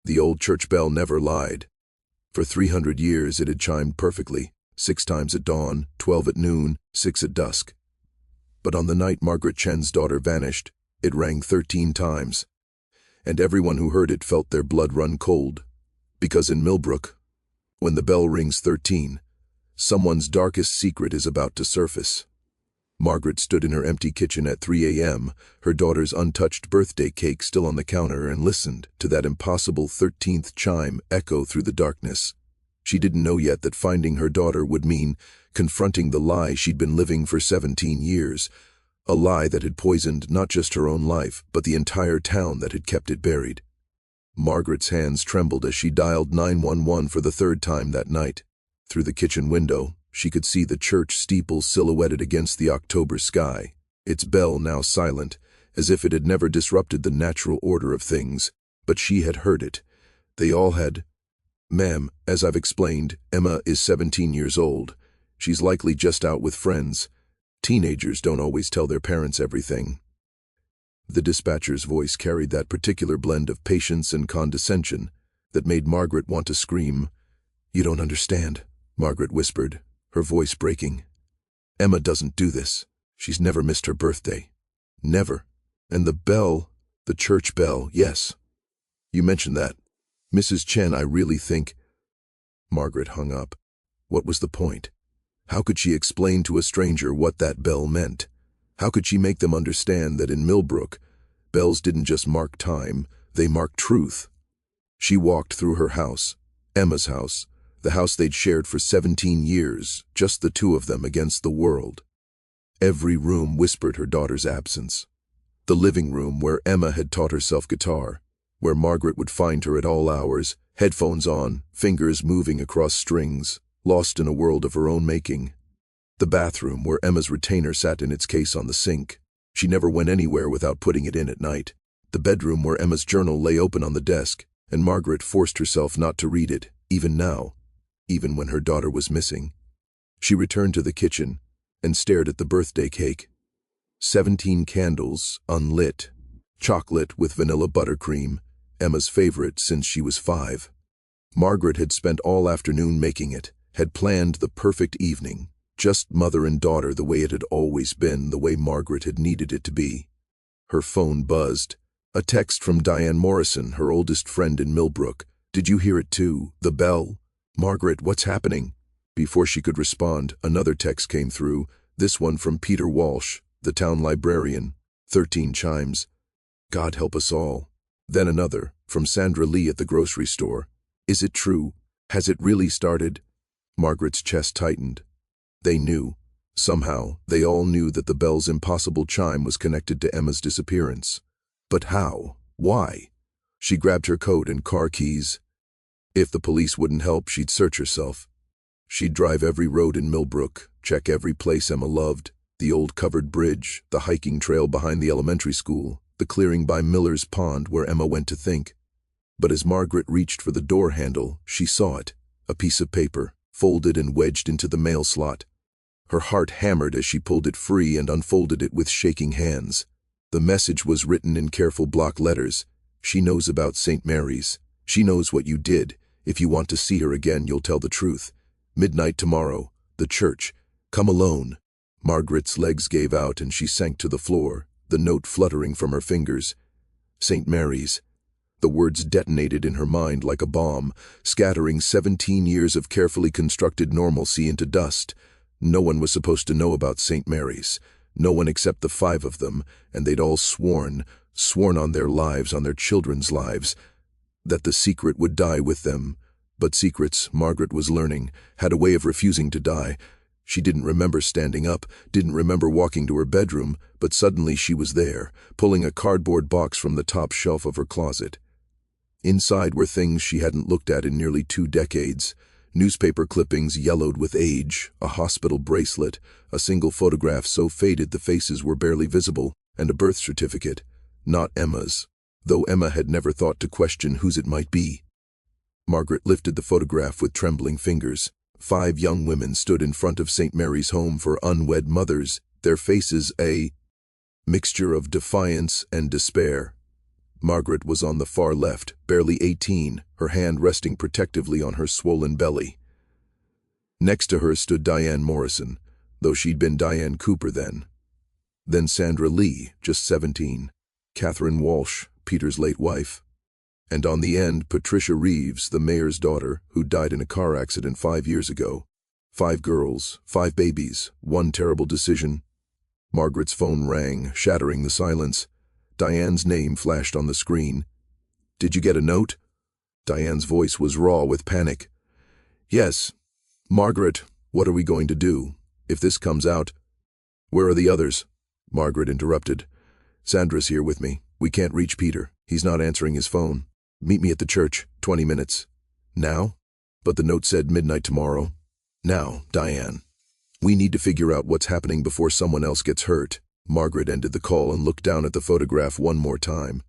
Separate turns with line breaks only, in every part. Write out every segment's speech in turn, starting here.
The old church bell never lied. For 300 years it had chimed perfectly, 6 times at dawn, 12 at noon, 6 at dusk. But on the night Margaret Chen's daughter vanished, it rang 13 times. And everyone who heard it felt their blood run cold. Because in Millbrook, when the bell rings 13, someone's darkest secret is about to surface. Margaret stood in her empty kitchen at 3 a.m., her daughter's untouched birthday cake still on the counter, and listened to that impossible 13th chime echo through the darkness. She didn't know yet that finding her daughter would mean confronting the lie she'd been living for 17 years, a lie that had poisoned not just her own life, but the entire town that had kept it buried. Margaret's hands trembled as she dialed 911 for the 3rd time that night. Through the kitchen window, she could see the church steeple silhouetted against the October sky, its bell now silent, as if it had never disrupted the natural order of things. But she had heard it. They all had. "Ma'am, as I've explained, Emma is 17 years old. She's likely just out with friends. Teenagers don't always tell their parents everything." The dispatcher's voice carried that particular blend of patience and condescension that made Margaret want to scream. "You don't understand," Margaret whispered, her voice breaking. "Emma doesn't do this. She's never missed her birthday. Never. And the bell, the church bell, yes. You mentioned that. Mrs. Chen, I really think—" Margaret hung up. What was the point? How could she explain to a stranger what that bell meant? How could she make them understand that in Millbrook, bells didn't just mark time, they marked truth? She walked through her house, Emma's house, the house they'd shared for 17 years, just the two of them against the world. Every room whispered her daughter's absence. The living room where Emma had taught herself guitar, where Margaret would find her at all hours, headphones on, fingers moving across strings, lost in a world of her own making. The bathroom where Emma's retainer sat in its case on the sink. She never went anywhere without putting it in at night. The bedroom where Emma's journal lay open on the desk, and Margaret forced herself not to read it, even now. Even when her daughter was missing. She returned to the kitchen and stared at the birthday cake. 17 candles, unlit. Chocolate with vanilla buttercream, Emma's favorite since she was 5. Margaret had spent all afternoon making it, had planned the perfect evening, just mother and daughter the way it had always been, the way Margaret had needed it to be. Her phone buzzed. A text from Diane Morrison, her oldest friend in Millbrook. "Did you hear it too? The bell? Margaret, what's happening?" Before she could respond, another text came through, this one from Peter Walsh, the town librarian. 13 chimes. "God help us all." Then another, from Sandra Lee at the grocery store. "Is it true? Has it really started?" Margaret's chest tightened. They knew. Somehow, they all knew that the bell's impossible chime was connected to Emma's disappearance. But how? Why? She grabbed her coat and car keys. If the police wouldn't help, she'd search herself. She'd drive every road in Millbrook, check every place Emma loved, the old covered bridge, the hiking trail behind the elementary school, the clearing by Miller's Pond where Emma went to think. But as Margaret reached for the door handle, she saw it, a piece of paper, folded and wedged into the mail slot. Her heart hammered as she pulled it free and unfolded it with shaking hands. The message was written in careful block letters. "She knows about St. Mary's. She knows what you did. If you want to see her again, you'll tell the truth. Midnight tomorrow. The church. Come alone." Margaret's legs gave out and she sank to the floor, the note fluttering from her fingers. St. Mary's. The words detonated in her mind like a bomb, scattering 17 years of carefully constructed normalcy into dust. No one was supposed to know about St. Mary's. No one except the 5 of them, and they'd all sworn on their lives, on their children's lives, that the secret would die with them. But secrets, Margaret was learning, had a way of refusing to die. She didn't remember standing up, didn't remember walking to her bedroom, but suddenly she was there, pulling a cardboard box from the top shelf of her closet. Inside were things she hadn't looked at in nearly 2 decades. Newspaper clippings yellowed with age, a hospital bracelet, a single photograph so faded the faces were barely visible, and a birth certificate. Not Emma's, though Emma had never thought to question whose it might be. Margaret lifted the photograph with trembling fingers. 5 young women stood in front of St. Mary's Home for Unwed Mothers, their faces a mixture of defiance and despair. Margaret was on the far left, barely 18, her hand resting protectively on her swollen belly. Next to her stood Diane Morrison, though she'd been Diane Cooper then. Then Sandra Lee, just 17, Catherine Walsh, Peter's late wife, and on the end, Patricia Reeves, the mayor's daughter, who died in a car accident 5 years ago. 5 girls, 5 babies, one terrible decision. Margaret's phone rang, shattering the silence. Diane's name flashed on the screen. "Did you get a note?" Diane's voice was raw with panic. "Yes. Margaret, what are we going to do? If this comes out—" "Where are the others?" Margaret interrupted. "Sandra's here with me. We can't reach Peter. He's not answering his phone. Meet me at the church, 20 minutes. Now? But the note said midnight tomorrow. Now, Diane. We need to figure out what's happening before someone else gets hurt." Margaret ended the call and looked down at the photograph one more time.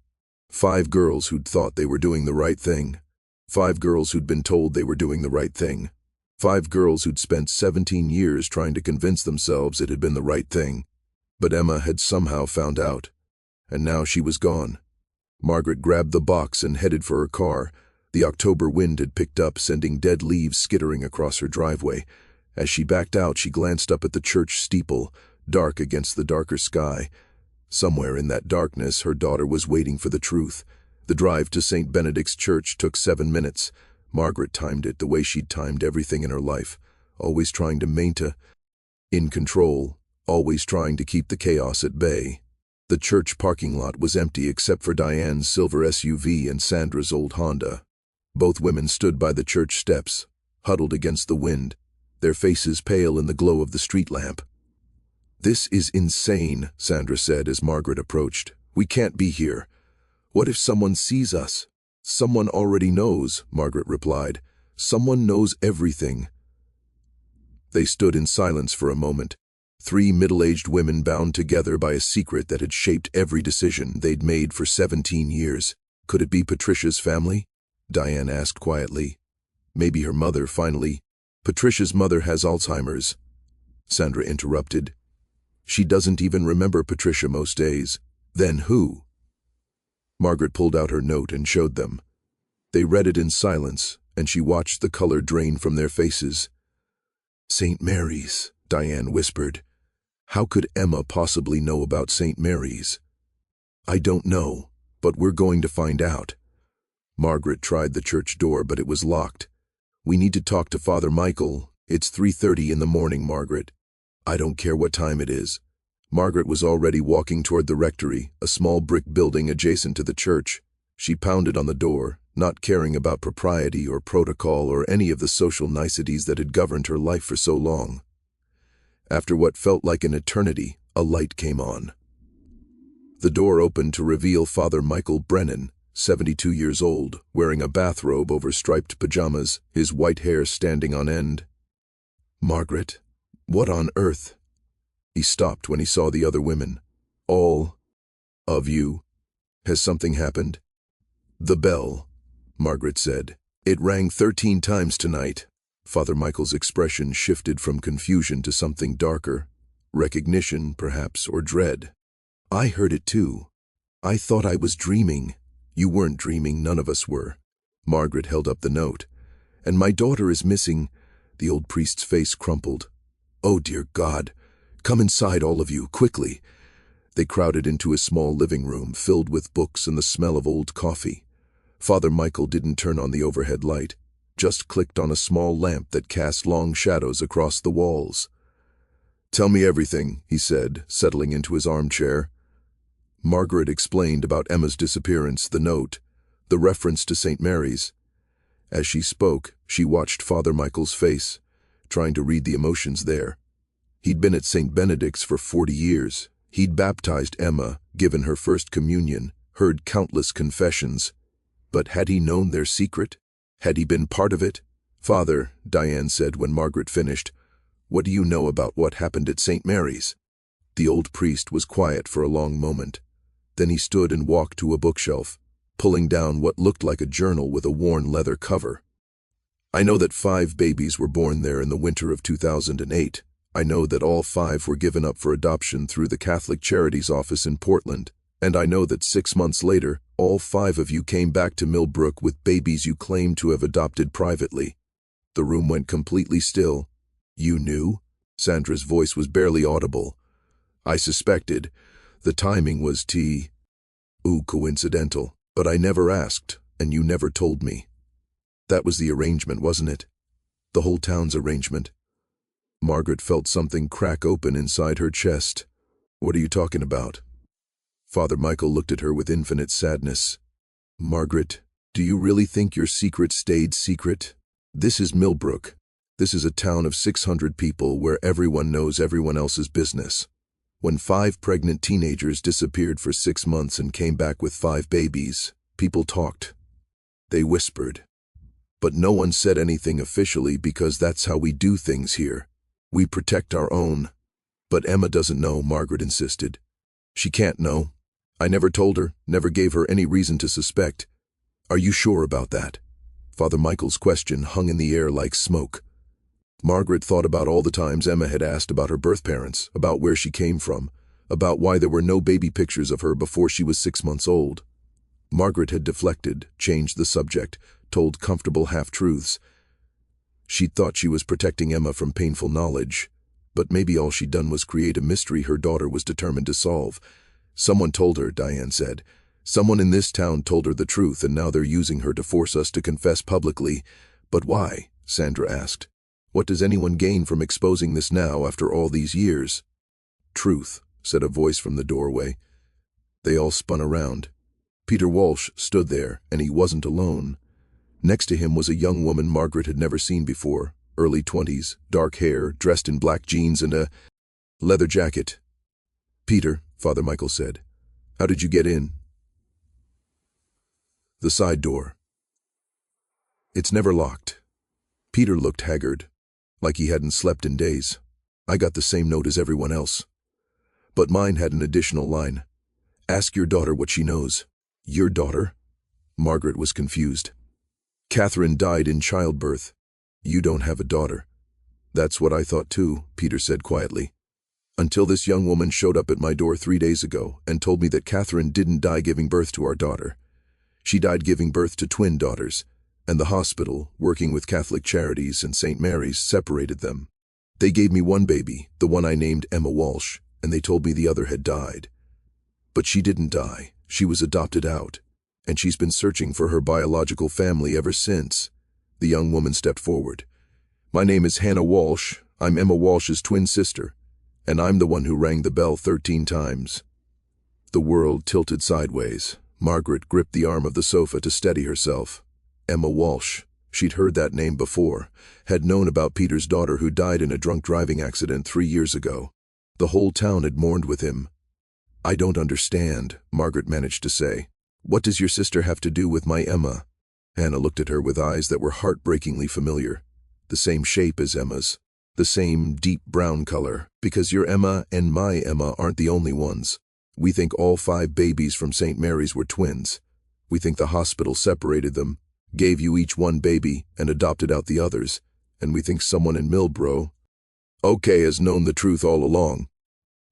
5 girls who'd thought they were doing the right thing. 5 girls who'd been told they were doing the right thing. 5 girls who'd spent 17 years trying to convince themselves it had been the right thing. But Emma had somehow found out. And now she was gone. Margaret grabbed the box and headed for her car. The October wind had picked up, sending dead leaves skittering across her driveway. As she backed out, she glanced up at the church steeple, dark against the darker sky. Somewhere in that darkness, her daughter was waiting for the truth. The drive to St. Benedict's Church took 7 minutes. Margaret timed it the way she'd timed everything in her life, always trying to maintain in control, always trying to keep the chaos at bay. The church parking lot was empty except for Diane's silver SUV and Sandra's old Honda. Both women stood by the church steps, huddled against the wind, their faces pale in the glow of the street lamp. "This is insane," Sandra said as Margaret approached. "We can't be here. What if someone sees us?" "Someone already knows," Margaret replied. "Someone knows everything." They stood in silence for a moment. 3 middle-aged women bound together by a secret that had shaped every decision they'd made for 17 years. "Could it be Patricia's family?" Diane asked quietly. "Maybe her mother, finally." "Patricia's mother has Alzheimer's," Sandra interrupted. "She doesn't even remember Patricia most days." "Then who?" Margaret pulled out her note and showed them. They read it in silence, and she watched the color drain from their faces. "St. Mary's," Diane whispered. "How could Emma possibly know about St. Mary's?" "I don't know, but we're going to find out." Margaret tried the church door, but it was locked. "We need to talk to Father Michael. It's 3:30 in the morning, Margaret." "I don't care what time it is." Margaret was already walking toward the rectory, a small brick building adjacent to the church. She pounded on the door, not caring about propriety or protocol or any of the social niceties that had governed her life for so long. After what felt like an eternity, a light came on. The door opened to reveal Father Michael Brennan, 72 years old, wearing a bathrobe over striped pajamas, his white hair standing on end. "Margaret, what on earth?" He stopped when he saw the other women. "All of you? Has something happened?" "The bell," Margaret said. "It rang 13 times tonight." Father Michael's expression shifted from confusion to something darker. Recognition, perhaps, or dread. "I heard it too. I thought I was dreaming." "You weren't dreaming, none of us were." Margaret held up the note. "And my daughter is missing." The old priest's face crumpled. "Oh, dear God. Come inside, all of you, quickly." They crowded into a small living room filled with books and the smell of old coffee. Father Michael didn't turn on the overhead light, just clicked on a small lamp that cast long shadows across the walls. "Tell me everything," he said, settling into his armchair. Margaret explained about Emma's disappearance, the note, the reference to St. Mary's. As she spoke, she watched Father Michael's face, trying to read the emotions there. He'd been at St. Benedict's for 40 years. He'd baptized Emma, given her first communion, heard countless confessions. But had he known their secret? Had he been part of it? "Father," Diane said when Margaret finished, "what do you know about what happened at St. Mary's?" The old priest was quiet for a long moment. Then he stood and walked to a bookshelf, pulling down what looked like a journal with a worn leather cover. "I know that 5 babies were born there in the winter of 2008. I know that all 5 were given up for adoption through the Catholic Charities office in Portland. And I know that 6 months later, all 5 of you came back to Millbrook with babies you claimed to have adopted privately. The room went completely still. You knew? Sandra's voice was barely audible. I suspected. The timing was coincidental. But I never asked, and you never told me. That was the arrangement, wasn't it? The whole town's arrangement. Margaret felt something crack open inside her chest. What are you talking about? Father Michael looked at her with infinite sadness. Margaret, do you really think your secret stayed secret? This is Millbrook. This is a town of 600 people where everyone knows everyone else's business. When 5 pregnant teenagers disappeared for 6 months and came back with 5 babies, people talked. They whispered. But no one said anything officially because that's how we do things here. We protect our own. But Emma doesn't know, Margaret insisted. She can't know. I never told her, never gave her any reason to suspect. Are you sure about that? Father Michael's question hung in the air like smoke. Margaret thought about all the times Emma had asked about her birth parents, about where she came from, about why there were no baby pictures of her before she was 6 months old. Margaret had deflected, changed the subject, told comfortable half-truths. She'd thought she was protecting Emma from painful knowledge, but maybe all she'd done was create a mystery her daughter was determined to solve. Someone told her, Diane said. Someone in this town told her the truth, and now they're using her to force us to confess publicly. But why? Sandra asked. What does anyone gain from exposing this now after all these years? Truth, said a voice from the doorway. They all spun around. Peter Walsh stood there, and he wasn't alone. Next to him was a young woman Margaret had never seen before, early 20s, dark hair, dressed in black jeans and a leather jacket. Peter, Father Michael said, how did you get in? The side door. It's never locked. Peter looked haggard, like he hadn't slept in days. I got the same note as everyone else. But mine had an additional line. Ask your daughter what she knows. Your daughter? Margaret was confused. Catherine died in childbirth. You don't have a daughter. That's what I thought too, Peter said quietly. Until this young woman showed up at my door 3 days ago and told me that Catherine didn't die giving birth to our daughter. She died giving birth to twin daughters, and the hospital, working with Catholic Charities and St. Mary's, separated them. They gave me one baby, the one I named Emma Walsh, and they told me the other had died. But she didn't die. She was adopted out, and she's been searching for her biological family ever since. The young woman stepped forward. My name is Hannah Walsh. I'm Emma Walsh's twin sister, and I'm the one who rang the bell 13 times. The world tilted sideways. Margaret gripped the arm of the sofa to steady herself. Emma Walsh. She'd heard that name before, had known about Peter's daughter who died in a drunk driving accident 3 years ago. The whole town had mourned with him. I don't understand, Margaret managed to say. What does your sister have to do with my Emma? Hannah looked at her with eyes that were heartbreakingly familiar. The same shape as Emma's. The same deep brown color, because your Emma and my Emma aren't the only ones. We think all 5 babies from St. Mary's were twins. We think the hospital separated them, gave you each one baby, and adopted out the others. And we think someone in Millbrook, has known the truth all along.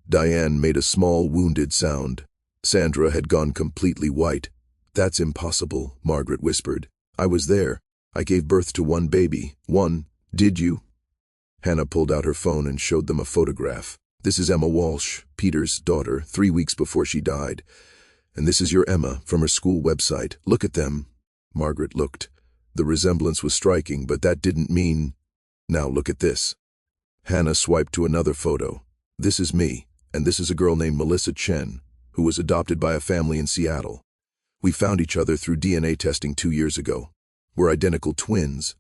Diane made a small, wounded sound. Sandra had gone completely white. That's impossible, Margaret whispered. I was there. I gave birth to one baby. One. Did you? Hannah pulled out her phone and showed them a photograph. This is Emma Walsh, Peter's daughter, 3 weeks before she died. And this is your Emma from her school website. Look at them. Margaret looked. The resemblance was striking, but that didn't mean... Now look at this. Hannah swiped to another photo. This is me, and this is a girl named Melissa Chen, who was adopted by a family in Seattle. We found each other through DNA testing 2 years ago. We're identical twins.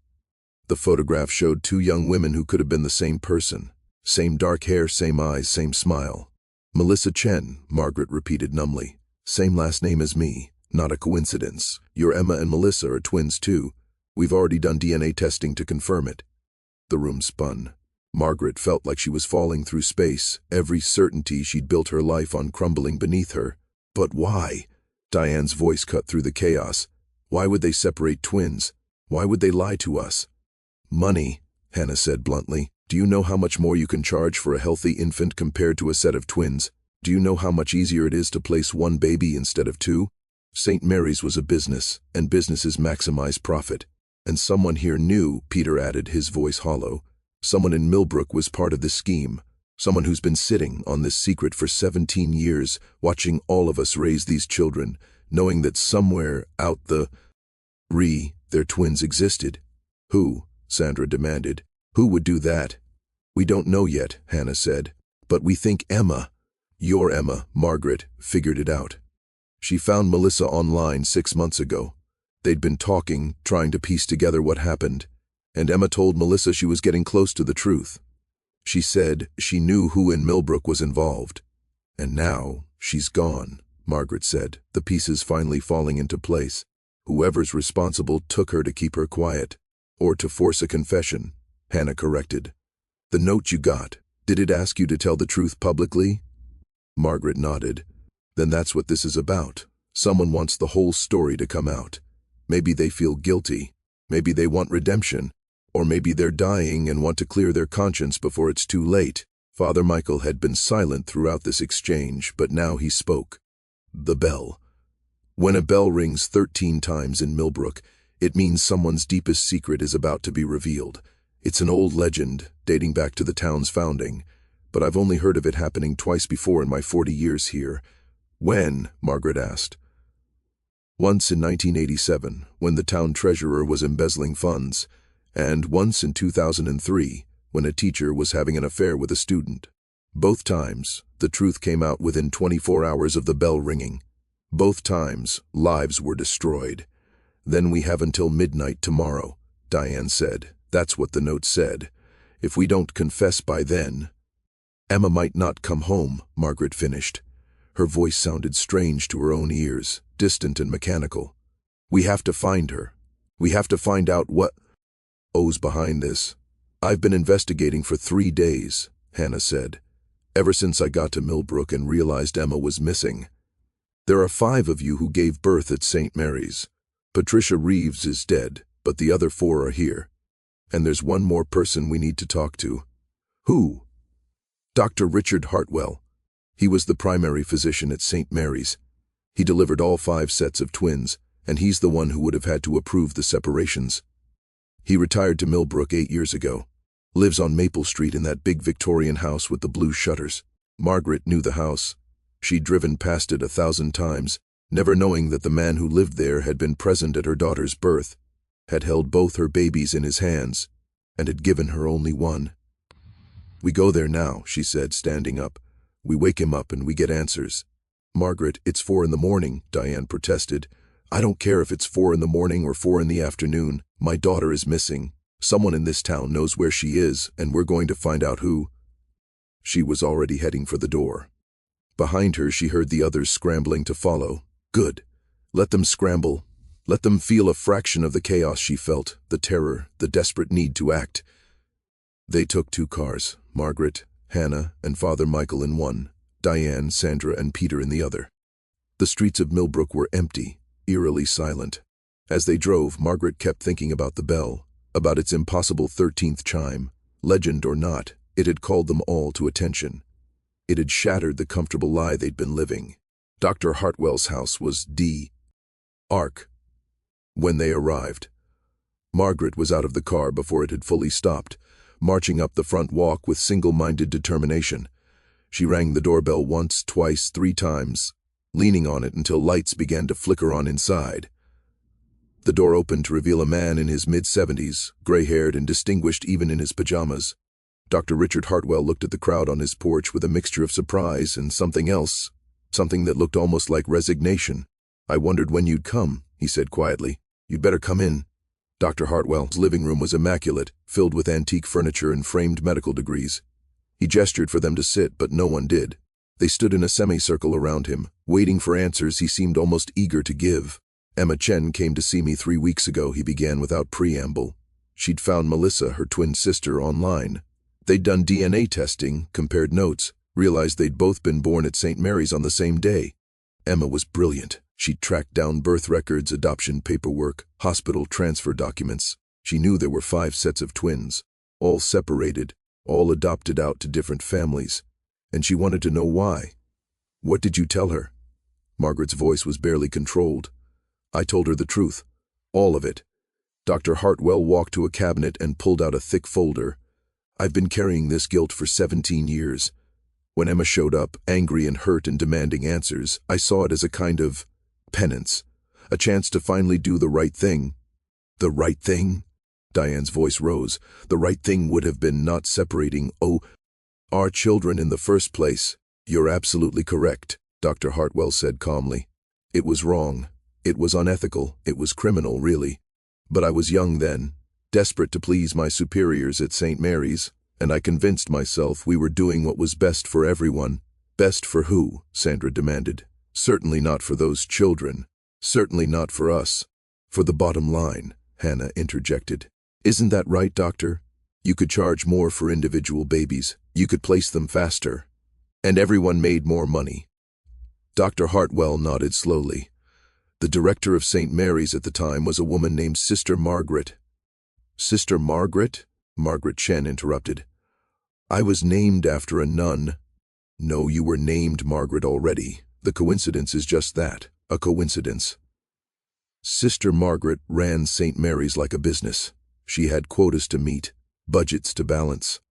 The photograph showed 2 young women who could have been the same person. Same dark hair, same eyes, same smile. Melissa Chen, Margaret repeated numbly. Same last name as me. Not a coincidence. Your Emma and Melissa are twins too. We've already done DNA testing to confirm it. The room spun. Margaret felt like she was falling through space, every certainty she'd built her life on crumbling beneath her. But why? Diane's voice cut through the chaos. Why would they separate twins? Why would they lie to us? Money, Hannah said bluntly. Do you know how much more you can charge for a healthy infant compared to a set of twins? Do you know how much easier it is to place one baby instead of two? St. Mary's was a business, and businesses maximize profit. And someone here knew, Peter added, his voice hollow. Someone in Millbrook was part of this scheme. Someone who's been sitting on this secret for 17 years, watching all of us raise these children, knowing that somewhere out their twins existed. Who? Sandra demanded. Who would do that? We don't know yet, Hannah said. But we think Emma. Your Emma, Margaret, figured it out. She found Melissa online 6 months ago. They'd been talking, trying to piece together what happened, and Emma told Melissa she was getting close to the truth. She said she knew who in Millbrook was involved. And now she's gone, Margaret said, the pieces finally falling into place. Whoever's responsible took her to keep her quiet, or to force a confession, Hannah corrected. The note you got, did it ask you to tell the truth publicly? Margaret nodded. Then that's what this is about. Someone wants the whole story to come out. Maybe they feel guilty. Maybe they want redemption. Or maybe they're dying and want to clear their conscience before it's too late. Father Michael had been silent throughout this exchange, but now he spoke. The bell. When a bell rings 13 times in Millbrook, it means someone's deepest secret is about to be revealed. It's an old legend, dating back to the town's founding, but I've only heard of it happening twice before in my 40 years here. When? Margaret asked. Once in 1987, when the town treasurer was embezzling funds, and once in 2003, when a teacher was having an affair with a student. Both times, the truth came out within 24 hours of the bell ringing. Both times, lives were destroyed. Then we have until midnight tomorrow, Diane said. That's what the note said. If we don't confess by then... Emma might not come home, Margaret finished. Her voice sounded strange to her own ears, distant and mechanical. We have to find her. We have to find out what's behind this. I've been investigating for 3 days, Hannah said, ever since I got to Millbrook and realized Emma was missing. There are 5 of you who gave birth at St. Mary's. Patricia Reeves is dead, but the other 4 are here. And there's one more person we need to talk to. Who? Dr. Richard Hartwell. He was the primary physician at St. Mary's. He delivered all 5 sets of twins, and he's the one who would have had to approve the separations. He retired to Millbrook 8 years ago. Lives on Maple Street in that big Victorian house with the blue shutters. Margaret knew the house. She'd driven past it 1,000 times, never knowing that the man who lived there had been present at her daughter's birth, had held both her babies in his hands, and had given her only one. We go there now, she said, standing up. We wake him up and we get answers. Margaret, it's 4 in the morning, Diane protested. I don't care if it's 4 in the morning or 4 in the afternoon. My daughter is missing. Someone in this town knows where she is, and we're going to find out who. She was already heading for the door. Behind her, she heard the others scrambling to follow. Good. Let them scramble. Let them feel a fraction of the chaos she felt, the terror, the desperate need to act. They took 2 cars, Margaret, Hannah, and Father Michael in one, Diane, Sandra, and Peter in the other. The streets of Millbrook were empty, eerily silent. As they drove, Margaret kept thinking about the bell, about its impossible 13th chime. Legend or not, it had called them all to attention. It had shattered the comfortable lie they'd been living. Dr. Hartwell's house was Ark. When they arrived, Margaret was out of the car before it had fully stopped, marching up the front walk with single-minded determination. She rang the doorbell once, twice, 3 times, leaning on it until lights began to flicker on inside. The door opened to reveal a man in his mid-70s, gray-haired and distinguished even in his pajamas. Dr. Richard Hartwell looked at the crowd on his porch with a mixture of surprise and something else, something that looked almost like resignation. I wondered when you'd come, he said quietly. You'd better come in. Dr. Hartwell's living room was immaculate, filled with antique furniture and framed medical degrees. He gestured for them to sit, but no one did. They stood in a semicircle around him, waiting for answers he seemed almost eager to give. Emma Chen came to see me 3 weeks ago, he began without preamble. She'd found Melissa, her twin sister, online. They'd done DNA testing, compared notes, realized they'd both been born at St. Mary's on the same day. Emma was brilliant. She'd tracked down birth records, adoption paperwork, hospital transfer documents. She knew there were 5 sets of twins, all separated, all adopted out to different families, and she wanted to know why. What did you tell her? Margaret's voice was barely controlled. I told her the truth. All of it. Dr. Hartwell walked to a cabinet and pulled out a thick folder. I've been carrying this guilt for 17 years. When Emma showed up, angry and hurt and demanding answers, I saw it as a kind of penance, a chance to finally do the right thing. The right thing? Diane's voice rose. The right thing would have been not separating our children in the first place. You're absolutely correct, Dr. Hartwell said calmly. It was wrong. It was unethical. It was criminal, really. But I was young then, desperate to please my superiors at St. Mary's, and I convinced myself we were doing what was best for everyone. Best for who? Sandra demanded. Certainly not for those children. Certainly not for us. For the bottom line, Hannah interjected. Isn't that right, Doctor? You could charge more for individual babies. You could place them faster. And everyone made more money. Dr. Hartwell nodded slowly. The director of St. Mary's at the time was a woman named Sister Margaret. Sister Margaret? Margaret Chen interrupted. I was named after a nun. No, you were named Margaret already. The coincidence is just that, a coincidence. Sister Margaret ran St. Mary's like a business. She had quotas to meet, budgets to balance.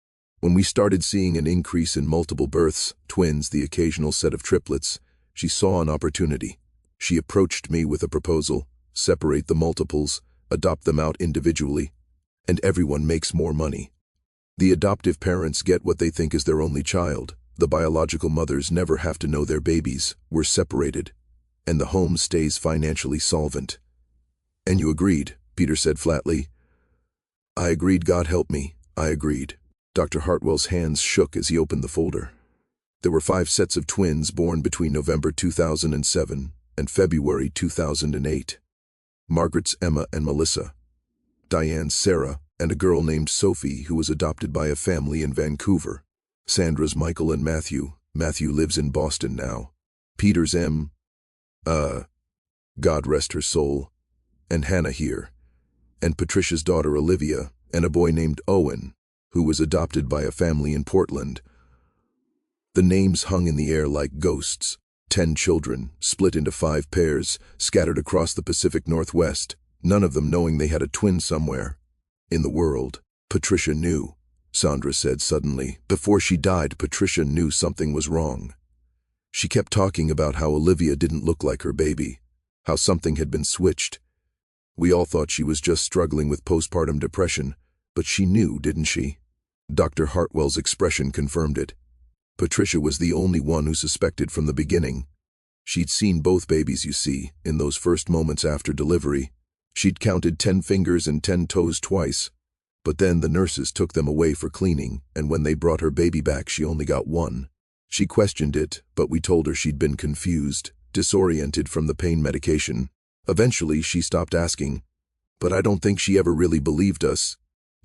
When we started seeing an increase in multiple births, twins, the occasional set of triplets, she saw an opportunity. She approached me with a proposal: separate the multiples, adopt them out individually, and everyone makes more money. The adoptive parents get what they think is their only child. The biological mothers never have to know their babies. We're separated, and the home stays financially solvent. And you agreed, Peter said flatly. I agreed, God help me. I agreed. Dr. Hartwell's hands shook as he opened the folder. There were 5 sets of twins born between November 2007 and February 2008. Margaret's Emma and Melissa, Diane's Sarah, and a girl named Sophie who was adopted by a family in Vancouver. Sandra's Michael and Matthew. Matthew lives in Boston now. Peter's God rest her soul. And Hannah here. And Patricia's daughter Olivia, and a boy named Owen, who was adopted by a family in Portland. The names hung in the air like ghosts. 10 children, split into 5 pairs, scattered across the Pacific Northwest, none of them knowing they had a twin somewhere in the world. Patricia knew, Sandra said suddenly. Before she died, Patricia knew something was wrong. She kept talking about how Olivia didn't look like her baby, how something had been switched. We all thought she was just struggling with postpartum depression, but she knew, didn't she? Dr. Hartwell's expression confirmed it. Patricia was the only one who suspected from the beginning. She'd seen both babies, you see, in those first moments after delivery. She'd counted 10 fingers and 10 toes twice. But then the nurses took them away for cleaning, and when they brought her baby back, she only got 1. She questioned it, but we told her she'd been confused, disoriented from the pain medication. Eventually, she stopped asking. But I don't think she ever really believed us.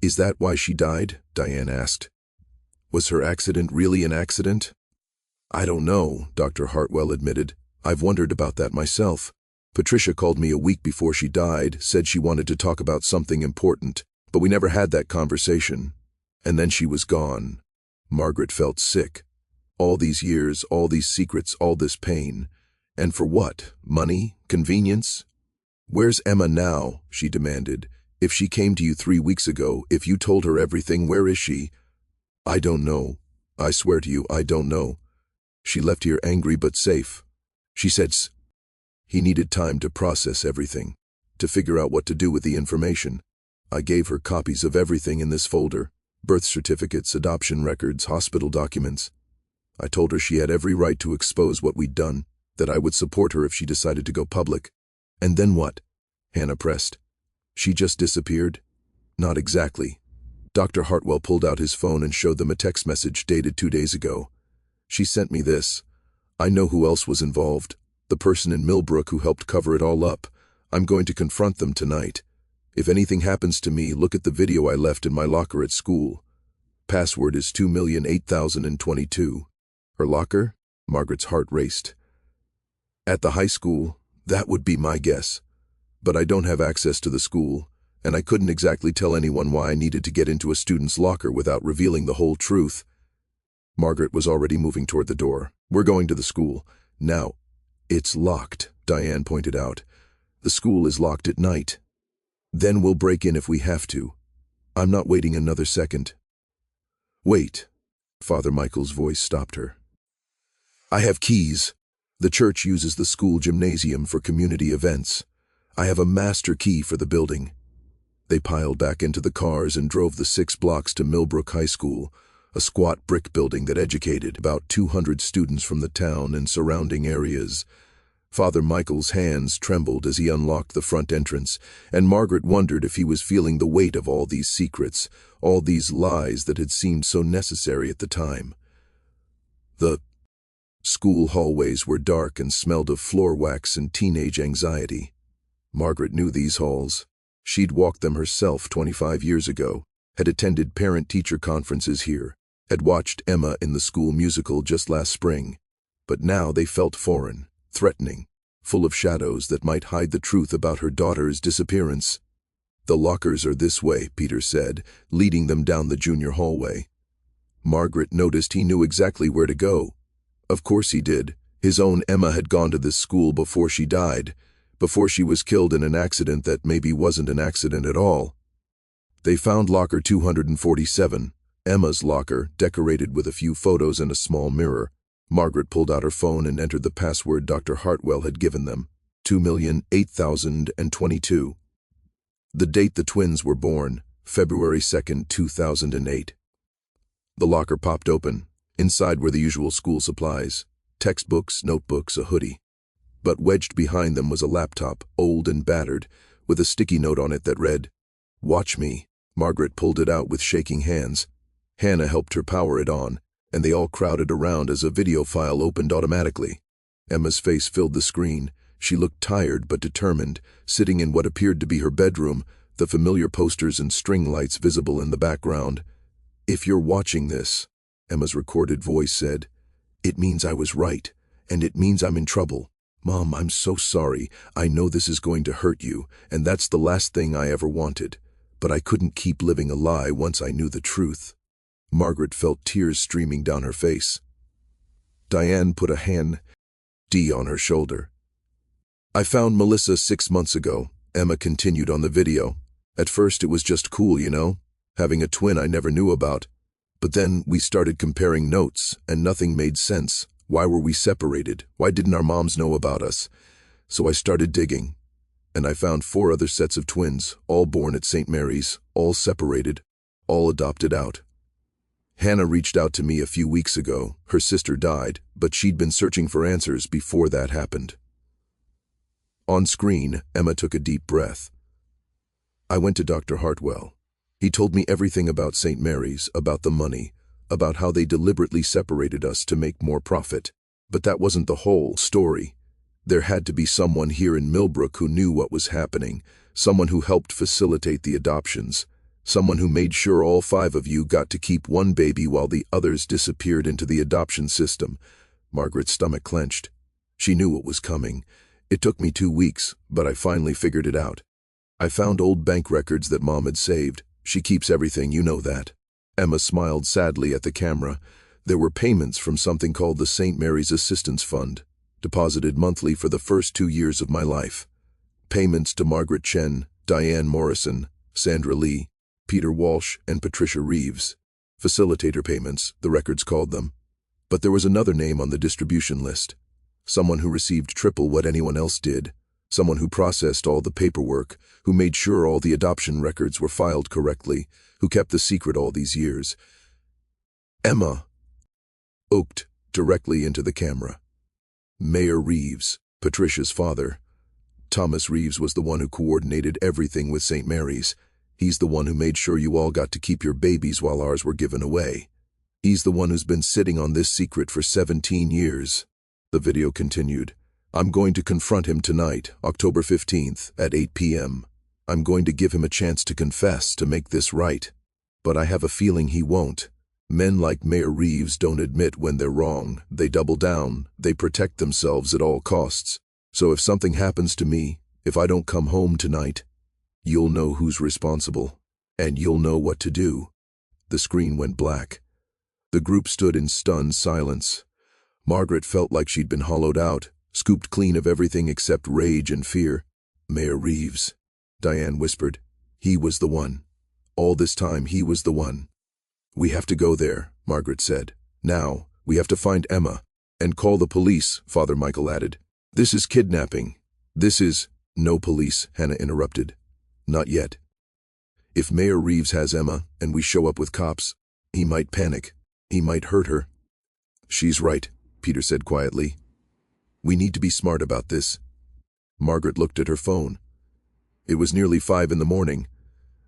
Is that why she died? Diane asked. Was her accident really an accident? I don't know, Dr. Hartwell admitted. I've wondered about that myself. Patricia called me a week before she died, said she wanted to talk about something important, but we never had that conversation. And then she was gone. Margaret felt sick. All these years, all these secrets, all this pain. And for what? Money? Convenience? Where's Emma now? She demanded. If she came to you 3 weeks ago, if you told her everything, where is she? I don't know. I swear to you, I don't know. She left here angry but safe. She said he needed time to process everything, to figure out what to do with the information. I gave her copies of everything in this folder: birth certificates, adoption records, hospital documents. I told her she had every right to expose what we'd done, that I would support her if she decided to go public. And then what? Hannah pressed. She just disappeared? Not exactly. Dr. Hartwell pulled out his phone and showed them a text message dated 2 days ago. She sent me this. I know who else was involved. The person in Millbrook who helped cover it all up. I'm going to confront them tonight. If anything happens to me, look at the video I left in my locker at school. Password is 2,008,022. Her locker? Margaret's heart raced. At the high school, that would be my guess. But I don't have access to the school, and I couldn't exactly tell anyone why I needed to get into a student's locker without revealing the whole truth. Margaret was already moving toward the door. We're going to the school. Now, it's locked, Diane pointed out. The school is locked at night. Then we'll break in if we have to. I'm not waiting another second. Wait. Father Michael's voice stopped her. I have keys. The church uses the school gymnasium for community events. I have a master key for the building. They piled back into the cars and drove the 6 blocks to Millbrook High School, a squat brick building that educated about 200 students from the town and surrounding areas. Father Michael's hands trembled as he unlocked the front entrance, and Margaret wondered if he was feeling the weight of all these secrets, all these lies that had seemed so necessary at the time. The school hallways were dark and smelled of floor wax and teenage anxiety. Margaret knew these halls. She'd walked them herself 25 years ago, had attended parent-teacher conferences here, had watched Emma in the school musical just last spring, but now they felt foreign, threatening, full of shadows that might hide the truth about her daughter's disappearance. The lockers are this way, Peter said, leading them down the junior hallway. Margaret noticed he knew exactly where to go. Of course he did. His own Emma had gone to this school before she died, before she was killed in an accident that maybe wasn't an accident at all. They found locker 247, Emma's locker, decorated with a few photos and a small mirror. Margaret pulled out her phone and entered the password Dr. Hartwell had given them, 2,008,022. The date the twins were born, February 2nd, 2008. The locker popped open. Inside were the usual school supplies, textbooks, notebooks, a hoodie. But wedged behind them was a laptop, old and battered, with a sticky note on it that read, "Watch me." Margaret pulled it out with shaking hands. Hannah helped her power it on, and they all crowded around as a video file opened automatically. Emma's face filled the screen. She looked tired but determined, sitting in what appeared to be her bedroom, the familiar posters and string lights visible in the background. "If you're watching this," Emma's recorded voice said, "it means I was right, and it means I'm in trouble. Mom, I'm so sorry. I know this is going to hurt you, and that's the last thing I ever wanted. But I couldn't keep living a lie once I knew the truth." Margaret felt tears streaming down her face. Diane put a hand on her shoulder. "I found Melissa 6 months ago," Emma continued on the video. "At first it was just cool, you know, having a twin I never knew about. But then we started comparing notes, and nothing made sense. Why were we separated? Why didn't our moms know about us? So I started digging, and I found 4 other sets of twins, all born at St. Mary's, all separated, all adopted out. Hannah reached out to me a few weeks ago. Her sister died, but she'd been searching for answers before that happened." On screen, Emma took a deep breath. "I went to Dr. Hartwell. He told me everything about St. Mary's, about the money, about how they deliberately separated us to make more profit. But that wasn't the whole story. There had to be someone here in Millbrook who knew what was happening, someone who helped facilitate the adoptions, someone who made sure all 5 of you got to keep one baby while the others disappeared into the adoption system." Margaret's stomach clenched. She knew what was coming. "It took me 2 weeks, but I finally figured it out. I found old bank records that Mom had saved. She keeps everything, you know that." Emma smiled sadly at the camera. "There were payments from something called the St. Mary's Assistance Fund, deposited monthly for the first 2 years of my life. Payments to Margaret Chen, Diane Morrison, Sandra Lee, Peter Walsh, and Patricia Reeves. Facilitator payments, the records called them. But there was another name on the distribution list. Someone who received triple what anyone else did. Someone who processed all the paperwork, who made sure all the adoption records were filed correctly, who kept the secret all these years." Emma oaked directly into the camera. "Mayor Reeves, Patricia's father. Thomas Reeves was the one who coordinated everything with St. Mary's. He's the one who made sure you all got to keep your babies while ours were given away. He's the one who's been sitting on this secret for 17 years. The video continued. "I'm going to confront him tonight, October 15th, at 8 p.m. I'm going to give him a chance to confess, to make this right. But I have a feeling he won't. Men like Mayor Reeves don't admit when they're wrong. They double down. They protect themselves at all costs. So if something happens to me, if I don't come home tonight, you'll know who's responsible, and you'll know what to do." The screen went black. The group stood in stunned silence. Margaret felt like she'd been hollowed out, scooped clean of everything except rage and fear. Mayor Reeves, Diane whispered. He was the one. All this time, he was the one. We have to go there, Margaret said. Now, we have to find Emma. And call the police, Father Michael added. This is kidnapping. This is— No police, Hannah interrupted. Not yet. If Mayor Reeves has Emma, and we show up with cops, he might panic. He might hurt her. She's right, Peter said quietly. We need to be smart about this. Margaret looked at her phone. It was nearly 5 in the morning.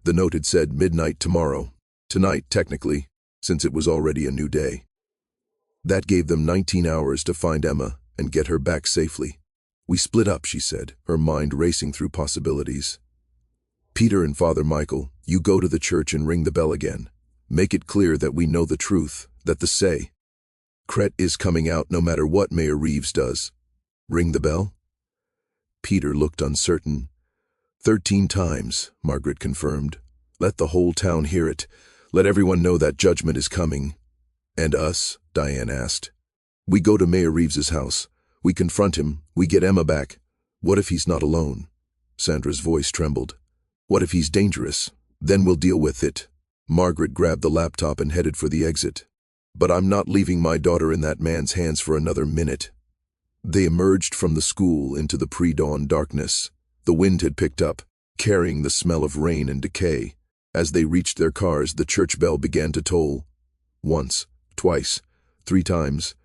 The note had said midnight tomorrow. Tonight, technically, since it was already a new day. That gave them 19 hours to find Emma and get her back safely. We split up, she said, her mind racing through possibilities. Peter and Father Michael, you go to the church and ring the bell again. Make it clear that we know the truth, that the secret is coming out no matter what Mayor Reeves does. Ring the bell? Peter looked uncertain. 13 times, Margaret confirmed. Let the whole town hear it. Let everyone know that judgment is coming. And us? Diane asked. We go to Mayor Reeves's house. We confront him. We get Emma back. What if he's not alone? Sandra's voice trembled. What if he's dangerous? Then we'll deal with it. Margaret grabbed the laptop and headed for the exit. But I'm not leaving my daughter in that man's hands for another minute. They emerged from the school into the pre-dawn darkness. The wind had picked up, carrying the smell of rain and decay. As they reached their cars, the church bell began to toll. Once, twice, 3 times.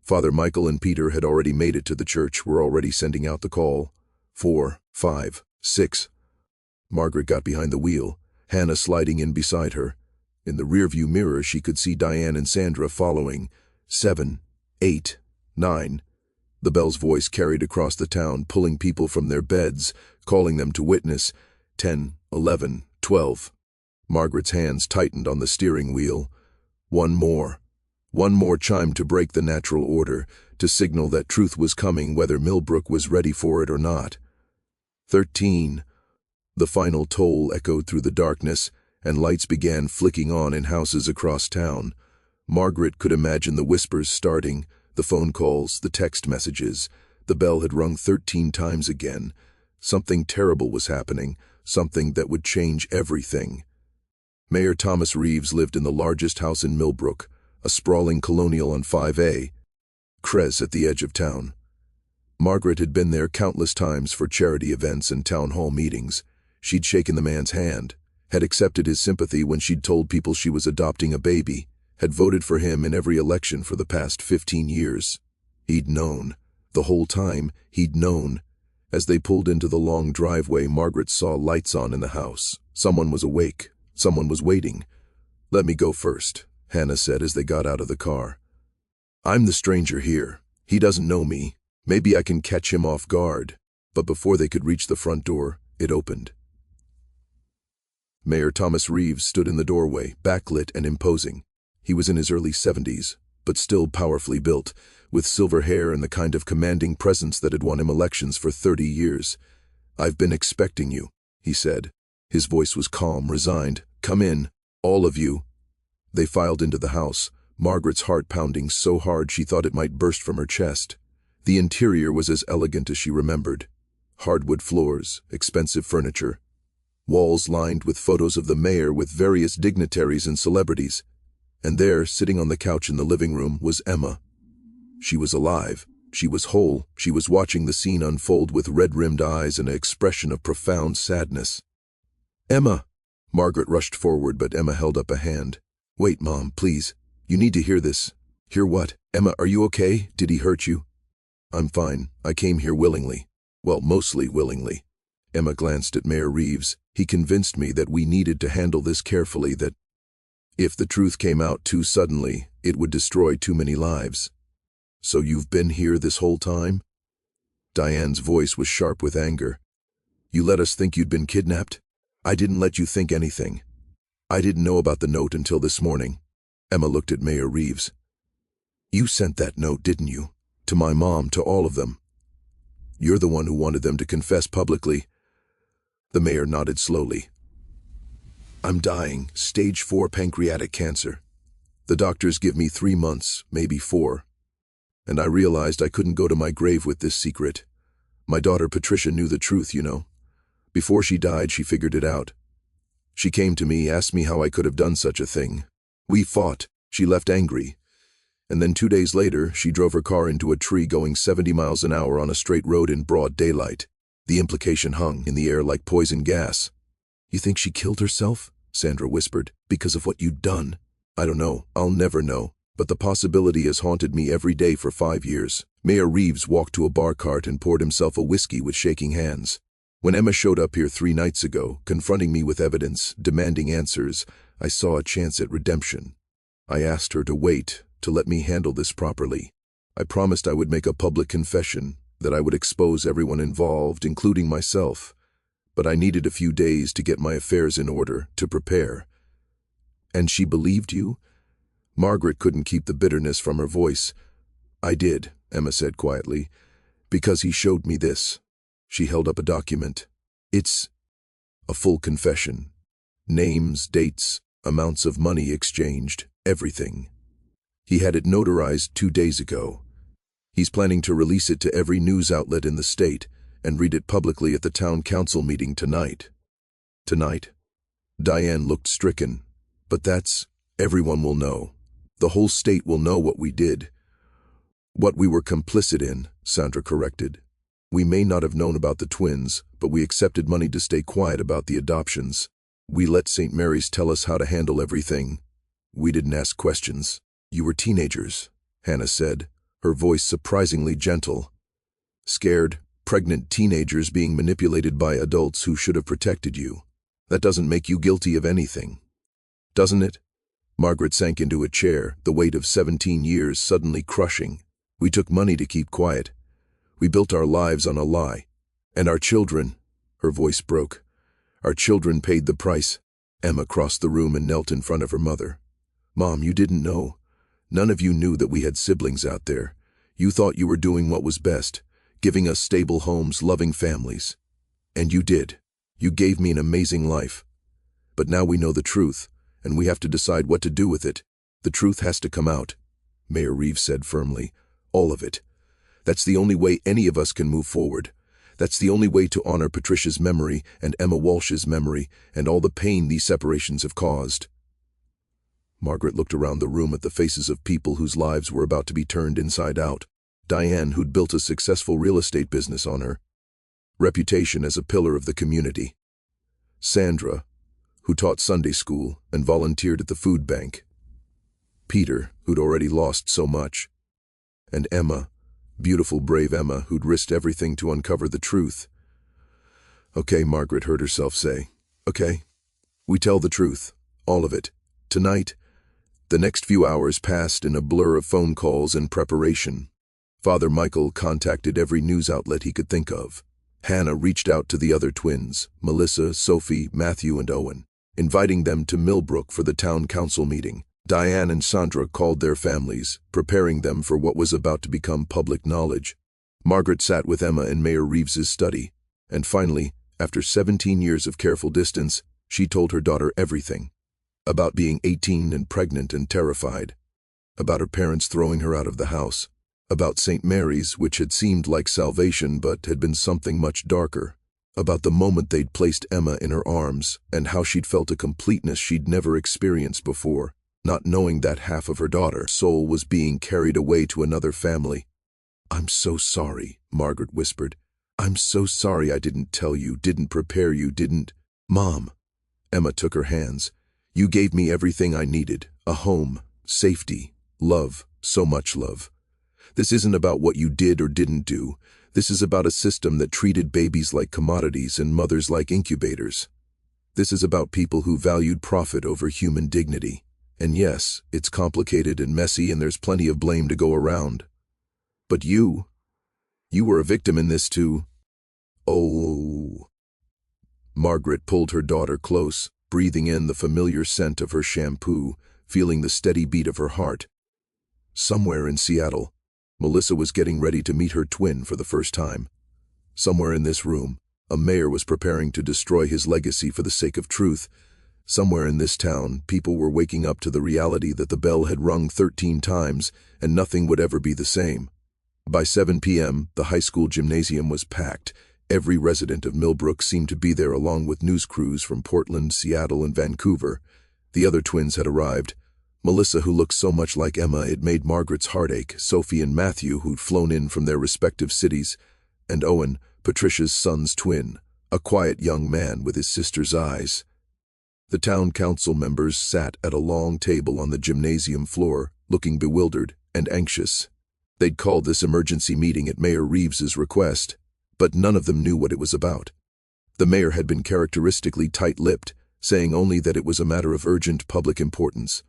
Father Michael and Peter had already made it to the church, were already sending out the call. 4, 5, 6. Margaret got behind the wheel, Hannah sliding in beside her. In the rearview mirror, she could see Diane and Sandra following. 7, 8, 9. The bell's voice carried across the town, pulling people from their beds, calling them to witness. 10, 11, 12. Margaret's hands tightened on the steering wheel. One more chime to break the natural order, to signal that truth was coming whether Millbrook was ready for it or not. 13. The final toll echoed through the darkness, and lights began flicking on in houses across town. Margaret could imagine the whispers starting, the phone calls, the text messages. The bell had rung 13 times again. Something terrible was happening, something that would change everything. Mayor Thomas Reeves lived in the largest house in Millbrook, a sprawling colonial on 5A, Crez at the edge of town. Margaret had been there countless times for charity events and town hall meetings. She'd shaken the man's hand, had accepted his sympathy when she'd told people she was adopting a baby, had voted for him in every election for the past 15 years. He'd known. The whole time, he'd known. As they pulled into the long driveway, Margaret saw lights on in the house. Someone was awake. Someone was waiting. Let me go first, Hannah said as they got out of the car. I'm the stranger here. He doesn't know me. Maybe I can catch him off guard. But before they could reach the front door, it opened. Mayor Thomas Reeves stood in the doorway, backlit and imposing. He was in his early 70s, but still powerfully built, with silver hair and the kind of commanding presence that had won him elections for 30 years. I've been expecting you, he said. His voice was calm, resigned. Come in, all of you. They filed into the house, Margaret's heart pounding so hard she thought it might burst from her chest. The interior was as elegant as she remembered. Hardwood floors, expensive furniture. Walls lined with photos of the mayor with various dignitaries and celebrities. And there, sitting on the couch in the living room, was Emma. She was alive. She was whole. She was watching the scene unfold with red-rimmed eyes and an expression of profound sadness. Emma! Margaret rushed forward, but Emma held up a hand. Wait, Mom, please. You need to hear this. Hear what? Emma, are you okay? Did he hurt you? I'm fine. I came here willingly. Well, mostly willingly. Emma glanced at Mayor Reeves. He convinced me that we needed to handle this carefully, that if the truth came out too suddenly, it would destroy too many lives. So you've been here this whole time? Diane's voice was sharp with anger. You let us think you'd been kidnapped? I didn't let you think anything. I didn't know about the note until this morning. Emma looked at Mayor Reeves. You sent that note, didn't you? To my mom, to all of them. You're the one who wanted them to confess publicly. The mayor nodded slowly. I'm dying, stage 4 pancreatic cancer. The doctors give me 3 months, maybe 4. And I realized I couldn't go to my grave with this secret. My daughter Patricia knew the truth, you know. Before she died, she figured it out. She came to me, asked me how I could have done such a thing. We fought. She left angry. And then 2 days later, she drove her car into a tree going 70 miles an hour on a straight road in broad daylight. The implication hung in the air like poison gas. "You think she killed herself?" Sandra whispered. "Because of what you'd done?" "I don't know. I'll never know. But the possibility has haunted me every day for 5 years." Mayor Reeves walked to a bar cart and poured himself a whiskey with shaking hands. "When Emma showed up here 3 nights ago, confronting me with evidence, demanding answers, I saw a chance at redemption. I asked her to wait, to let me handle this properly. I promised I would make a public confession, that I would expose everyone involved, including myself. But I needed a few days to get my affairs in order, to prepare." "And she believed you?" Margaret couldn't keep the bitterness from her voice. "I did," Emma said quietly, "because he showed me this." She held up a document. "It's a full confession. Names, dates, amounts of money exchanged, everything. He had it notarized 2 days ago. He's planning to release it to every news outlet in the state and read it publicly at the town council meeting tonight." "Tonight?" Diane looked stricken. "But everyone will know. The whole state will know what we did. What we were complicit in," Sandra corrected. "We may not have known about the twins, but we accepted money to stay quiet about the adoptions. We let St. Mary's tell us how to handle everything. We didn't ask questions." "You were teenagers," Hannah said, her voice surprisingly gentle. "Scared, pregnant teenagers being manipulated by adults who should have protected you. That doesn't make you guilty of anything, doesn't it?" Margaret sank into a chair, the weight of 17 years suddenly crushing. "We took money to keep quiet. We built our lives on a lie. And our children," her voice broke, "our children paid the price." Emma crossed the room and knelt in front of her mother. "Mom, you didn't know. None of you knew that we had siblings out there. You thought you were doing what was best, giving us stable homes, loving families. And you did. You gave me an amazing life. But now we know the truth, and we have to decide what to do with it. The truth has to come out," Mayor Reeves said firmly. "All of it. That's the only way any of us can move forward. That's the only way to honor Patricia's memory and Emma Walsh's memory and all the pain these separations have caused." Margaret looked around the room at the faces of people whose lives were about to be turned inside out. Diane, who'd built a successful real estate business on her reputation as a pillar of the community. Sandra, who taught Sunday school and volunteered at the food bank. Peter, who'd already lost so much. And Emma, beautiful, brave Emma, who'd risked everything to uncover the truth. "Okay," Margaret heard herself say. "Okay. We tell the truth. All of it. Tonight." The next few hours passed in a blur of phone calls and preparation. Father Michael contacted every news outlet he could think of. Hannah reached out to the other twins, Melissa, Sophie, Matthew, and Owen, inviting them to Millbrook for the town council meeting. Diane and Sandra called their families, preparing them for what was about to become public knowledge. Margaret sat with Emma in Mayor Reeves's study, and finally, after 17 years of careful distance, she told her daughter everything. About being 18 and pregnant and terrified. About her parents throwing her out of the house. About St. Mary's, which had seemed like salvation but had been something much darker. About the moment they'd placed Emma in her arms and how she'd felt a completeness she'd never experienced before, not knowing that half of her daughter's soul was being carried away to another family. "I'm so sorry," Margaret whispered. "I'm so sorry I didn't tell you, didn't prepare you, didn't—" "Mom," Emma took her hands, "you gave me everything I needed, a home, safety, love, so much love. This isn't about what you did or didn't do. This is about a system that treated babies like commodities and mothers like incubators. This is about people who valued profit over human dignity. And yes, it's complicated and messy and there's plenty of blame to go around. But you were a victim in this too." "Oh." Margaret pulled her daughter close, breathing in the familiar scent of her shampoo, feeling the steady beat of her heart. Somewhere in Seattle, Melissa was getting ready to meet her twin for the first time. Somewhere in this room, a mayor was preparing to destroy his legacy for the sake of truth. Somewhere in this town, people were waking up to the reality that the bell had rung 13 times and nothing would ever be the same. By 7 p.m., the high school gymnasium was packed. Every resident of Millbrook seemed to be there, along with news crews from Portland, Seattle, and Vancouver. The other twins had arrived. Melissa, who looked so much like Emma it made Margaret's heart ache, Sophie and Matthew, who'd flown in from their respective cities, and Owen, Patricia's son's twin, a quiet young man with his sister's eyes. The town council members sat at a long table on the gymnasium floor, looking bewildered and anxious. They'd called this emergency meeting at Mayor Reeves's request, but none of them knew what it was about. The mayor had been characteristically tight-lipped, saying only that it was a matter of urgent public importance.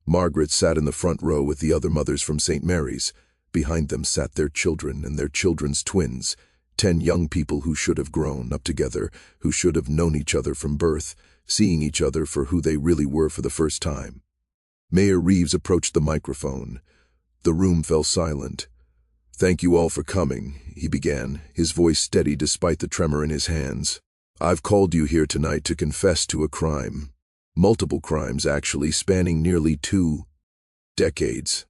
Margaret sat in the front row with the other mothers from St. Mary's. Behind them sat their children and their children's twins, 10 young people who should have grown up together, who should have known each other from birth, seeing each other for who they really were for the first time. Mayor Reeves approached the microphone. The room fell silent. "Thank you all for coming," he began, his voice steady despite the tremor in his hands. "I've called you here tonight to confess to a crime. Multiple crimes, actually, spanning nearly 2 decades.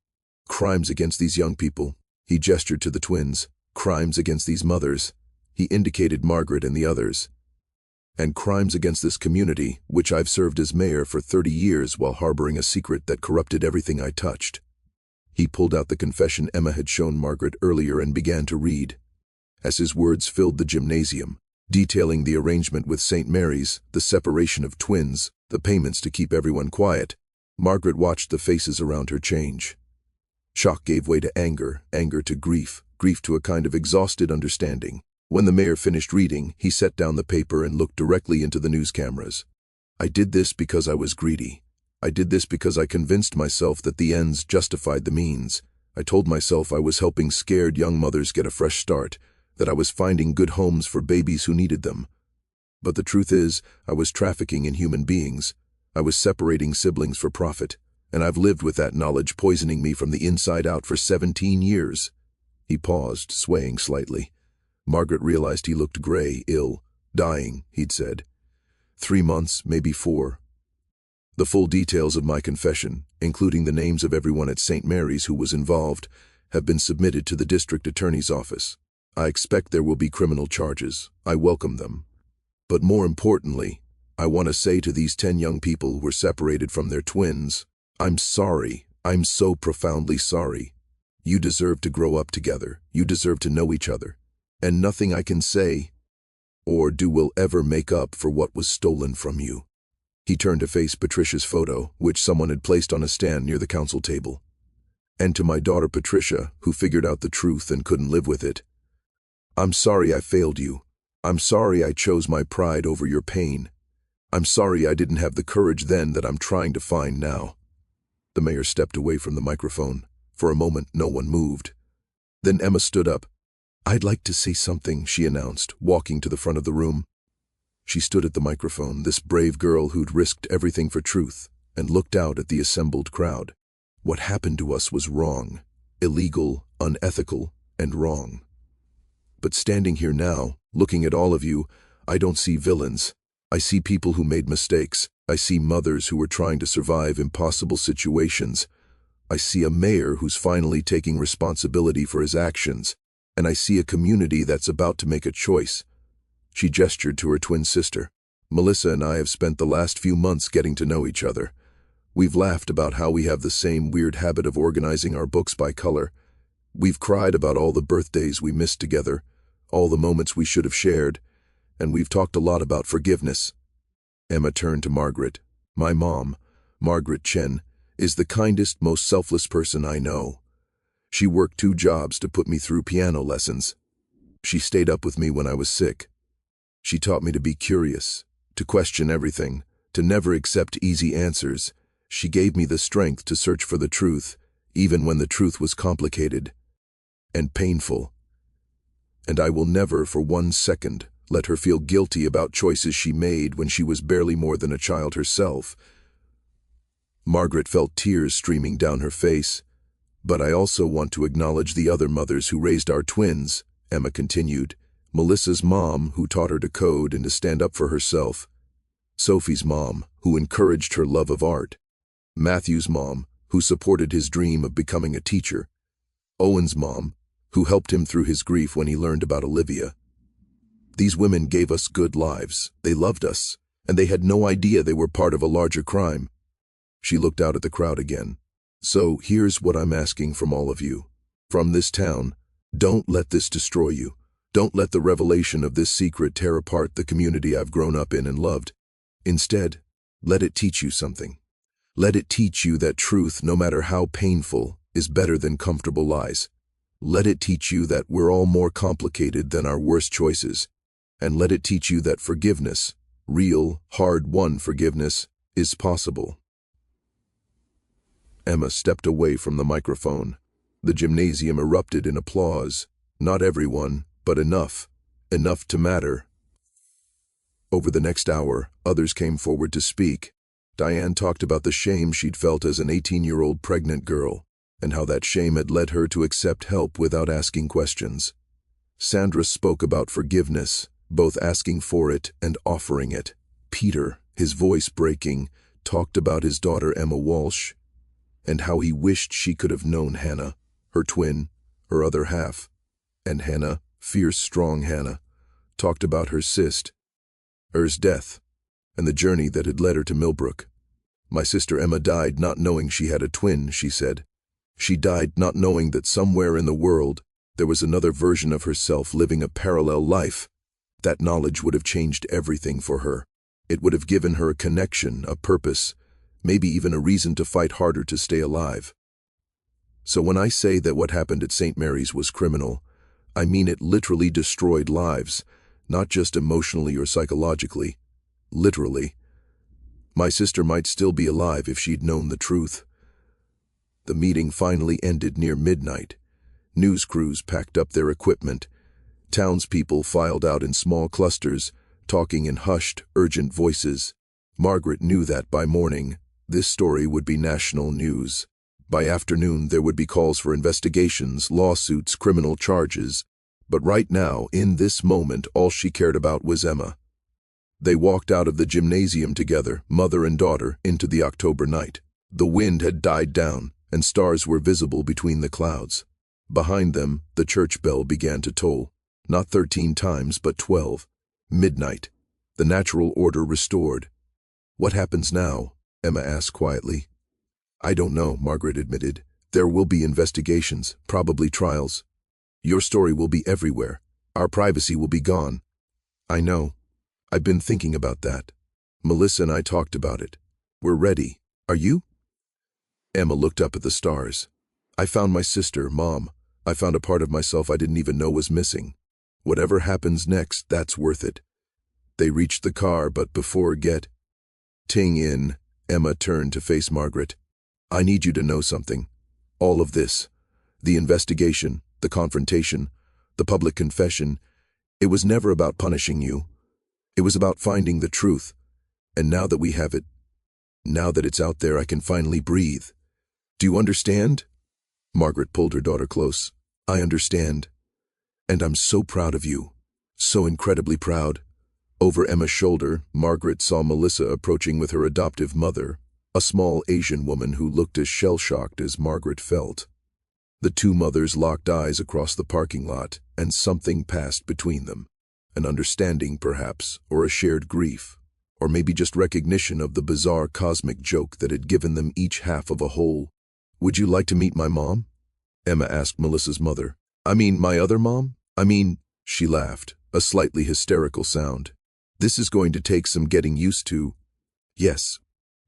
Crimes against these young people." He gestured to the twins. "Crimes against these mothers." He indicated Margaret and the others. "And crimes against this community, which I've served as mayor for 30 years while harboring a secret that corrupted everything I touched." He pulled out the confession Emma had shown Margaret earlier and began to read. As his words filled the gymnasium, detailing the arrangement with St. Mary's, the separation of twins, the payments to keep everyone quiet, Margaret watched the faces around her change. Shock gave way to anger, anger to grief, grief to a kind of exhausted understanding. When the mayor finished reading, he set down the paper and looked directly into the news cameras. "I did this because I was greedy. I did this because I convinced myself that the ends justified the means. I told myself I was helping scared young mothers get a fresh start, that I was finding good homes for babies who needed them. But the truth is, I was trafficking in human beings. I was separating siblings for profit, and I've lived with that knowledge poisoning me from the inside out for 17 years. He paused, swaying slightly. Margaret realized he looked gray, ill, dying, he'd said. 3 months, maybe 4. The full details of my confession, including the names of everyone at St. Mary's who was involved, have been submitted to the district attorney's office. I expect there will be criminal charges. I welcome them. But more importantly, I want to say to these 10 young people who were separated from their twins, I'm sorry. I'm so profoundly sorry. You deserve to grow up together. You deserve to know each other. And nothing I can say or do will ever make up for what was stolen from you." He turned to face Patricia's photo, which someone had placed on a stand near the council table. "And to my daughter Patricia, who figured out the truth and couldn't live with it. I'm sorry I failed you. I'm sorry I chose my pride over your pain. I'm sorry I didn't have the courage then that I'm trying to find now." The mayor stepped away from the microphone. For a moment, no one moved. Then Emma stood up. "I'd like to say something," she announced, walking to the front of the room. She stood at the microphone, this brave girl who'd risked everything for truth, and looked out at the assembled crowd. What happened to us was wrong, illegal, unethical, and wrong. But standing here now, looking at all of you, I don't see villains. I see people who made mistakes. I see mothers who were trying to survive impossible situations. I see a mayor who's finally taking responsibility for his actions. And I see a community that's about to make a choice. She gestured to her twin sister. "Melissa and I have spent the last few months getting to know each other. We've laughed about how we have the same weird habit of organizing our books by color. We've cried about all the birthdays we missed together, all the moments we should have shared, and we've talked a lot about forgiveness." Emma turned to Margaret. "My mom, Margaret Chen, is the kindest, most selfless person I know. She worked 2 jobs to put me through piano lessons. She stayed up with me when I was sick. She taught me to be curious, to question everything, to never accept easy answers. She gave me the strength to search for the truth, even when the truth was complicated and painful. And I will never for 1 second let her feel guilty about choices she made when she was barely more than a child herself." Margaret felt tears streaming down her face. "But I also want to acknowledge the other mothers who raised our twins," Emma continued. "Melissa's mom, who taught her to code and to stand up for herself. Sophie's mom, who encouraged her love of art. Matthew's mom, who supported his dream of becoming a teacher. Owen's mom, who helped him through his grief when he learned about Olivia. These women gave us good lives, they loved us, and they had no idea they were part of a larger crime. She looked out at the crowd again. So here's what I'm asking from all of you. From this town, don't let this destroy you. Don't let the revelation of this secret tear apart the community I've grown up in and loved. Instead, let it teach you something. Let it teach you that truth, no matter how painful, is better than comfortable lies. Let it teach you that we're all more complicated than our worst choices. And let it teach you that forgiveness, real, hard-won forgiveness, is possible. Emma stepped away from the microphone. The gymnasium erupted in applause. Not everyone, but enough. Enough to matter. Over the next hour, others came forward to speak. Diane talked about the shame she'd felt as an 18-year-old pregnant girl, and how that shame had led her to accept help without asking questions. Sandra spoke about forgiveness, both asking for it and offering it. Peter, his voice breaking, talked about his daughter Emma Walsh, and how he wished she could have known Hannah, her twin, her other half. And Hannah, fierce, strong Hannah, talked about her her's death, and the journey that had led her to Millbrook. My sister Emma died not knowing she had a twin, she said. She died not knowing that somewhere in the world there was another version of herself living a parallel life. That knowledge would have changed everything for her. It would have given her a connection, a purpose, maybe even a reason to fight harder to stay alive. So when I say that what happened at St. Mary's was criminal, I mean it literally destroyed lives, not just emotionally or psychologically. Literally. My sister might still be alive if she'd known the truth. The meeting finally ended near midnight. News crews packed up their equipment. Townspeople filed out in small clusters, talking in hushed, urgent voices. Margaret knew that by morning, this story would be national news. By afternoon, there would be calls for investigations, lawsuits, criminal charges. But right now, in this moment, all she cared about was Emma. They walked out of the gymnasium together, mother and daughter, into the October night. The wind had died down, and stars were visible between the clouds. Behind them, the church bell began to toll. Not 13 times, but 12. Midnight. The natural order restored. What happens now? Emma asked quietly. I don't know, Margaret admitted. There will be investigations, probably trials. Your story will be everywhere. Our privacy will be gone. I know. I've been thinking about that. Melissa and I talked about it. We're ready. Are you? Emma looked up at the stars. I found my sister, Mom. I found a part of myself I didn't even know was missing. Whatever happens next, that's worth it. They reached the car, but before getting in, Emma turned to face Margaret. I need you to know something. All of this, the investigation, the confrontation, the public confession, it was never about punishing you. It was about finding the truth. And now that we have it, now that it's out there, I can finally breathe. Do you understand? Margaret pulled her daughter close. I understand. And I'm so proud of you. So incredibly proud. Over Emma's shoulder, Margaret saw Melissa approaching with her adoptive mother, a small Asian woman who looked as shell-shocked as Margaret felt. The two mothers locked eyes across the parking lot, and something passed between them. An understanding, perhaps, or a shared grief, or maybe just recognition of the bizarre cosmic joke that had given them each half of a whole. Would you like to meet my mom? Emma asked Melissa's mother. I mean, my other mom? She laughed, a slightly hysterical sound. This is going to take some getting used to. Yes,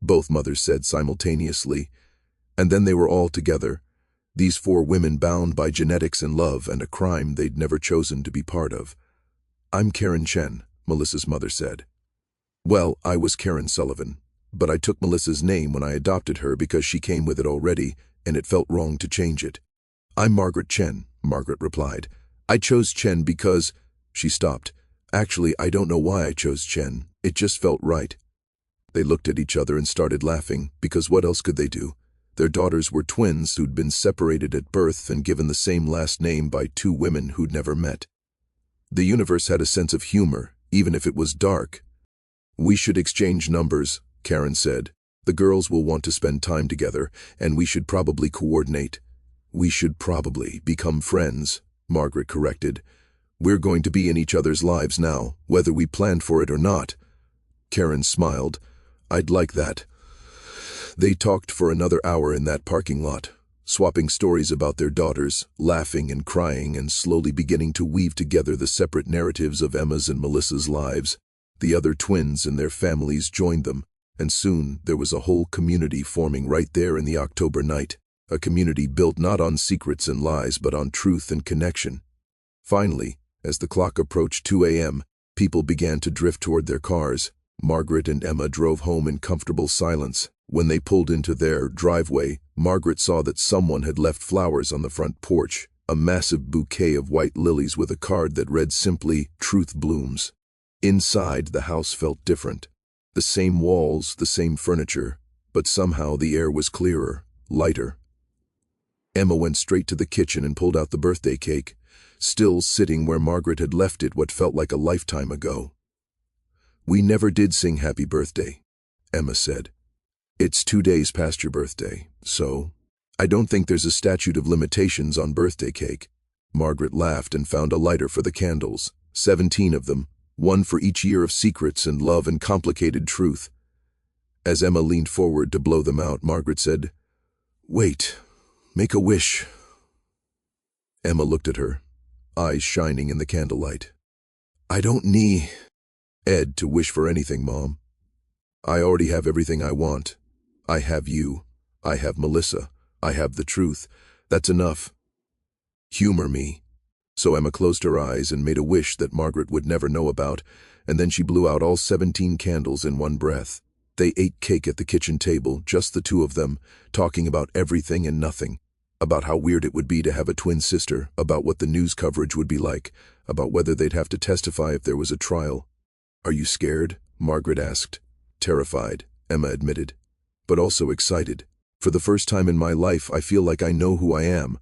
both mothers said simultaneously, and then they were all together, these four women bound by genetics and love and a crime they'd never chosen to be part of. I'm Karen Chen, Melissa's mother said. Well, I was Karen Sullivan, but I took Melissa's name when I adopted her because she came with it already, and it felt wrong to change it. I'm Margaret Chen, Margaret replied. I chose Chen because… She stopped. Actually, I don't know why I chose Chen. It just felt right. They looked at each other and started laughing, because what else could they do? Their daughters were twins who'd been separated at birth and given the same last name by two women who'd never met. The universe had a sense of humor, even if it was dark. We should exchange numbers, Karen said. The girls will want to spend time together, and we should probably coordinate. We should probably become friends. Margaret corrected. We're going to be in each other's lives now, whether we planned for it or not. Karen smiled. I'd like that. They talked for another hour in that parking lot, swapping stories about their daughters, laughing and crying and slowly beginning to weave together the separate narratives of Emma's and Melissa's lives. The other twins and their families joined them, and soon there was a whole community forming right there in the October night, a community built not on secrets and lies but on truth and connection. Finally, as the clock approached 2 a.m., people began to drift toward their cars. Margaret and Emma drove home in comfortable silence. When they pulled into their driveway, Margaret saw that someone had left flowers on the front porch, a massive bouquet of white lilies with a card that read simply, "Truth Blooms." Inside, the house felt different. The same walls, the same furniture, but somehow the air was clearer, lighter. Emma went straight to the kitchen and pulled out the birthday cake, still sitting where Margaret had left it what felt like a lifetime ago. "We never did sing happy birthday," Emma said. "It's 2 days past your birthday, so I don't think there's a statute of limitations on birthday cake." Margaret laughed and found a lighter for the candles, 17 of them, one for each year of secrets and love and complicated truth. As Emma leaned forward to blow them out, Margaret said, "Wait, make a wish." Emma looked at her, eyes shining in the candlelight. "I don't need Ed to wish for anything, Mom. I already have everything I want. I have you. I have Melissa. I have the truth. That's enough. Humor me." So Emma closed her eyes and made a wish that Margaret would never know about, and then she blew out all 17 candles in one breath. They ate cake at the kitchen table, just the two of them, talking about everything and nothing. About how weird it would be to have a twin sister, about what the news coverage would be like, about whether they'd have to testify if there was a trial. "Are you scared?" Margaret asked. "Terrified," Emma admitted, "but also excited. For the first time in my life, I feel like I know who I am.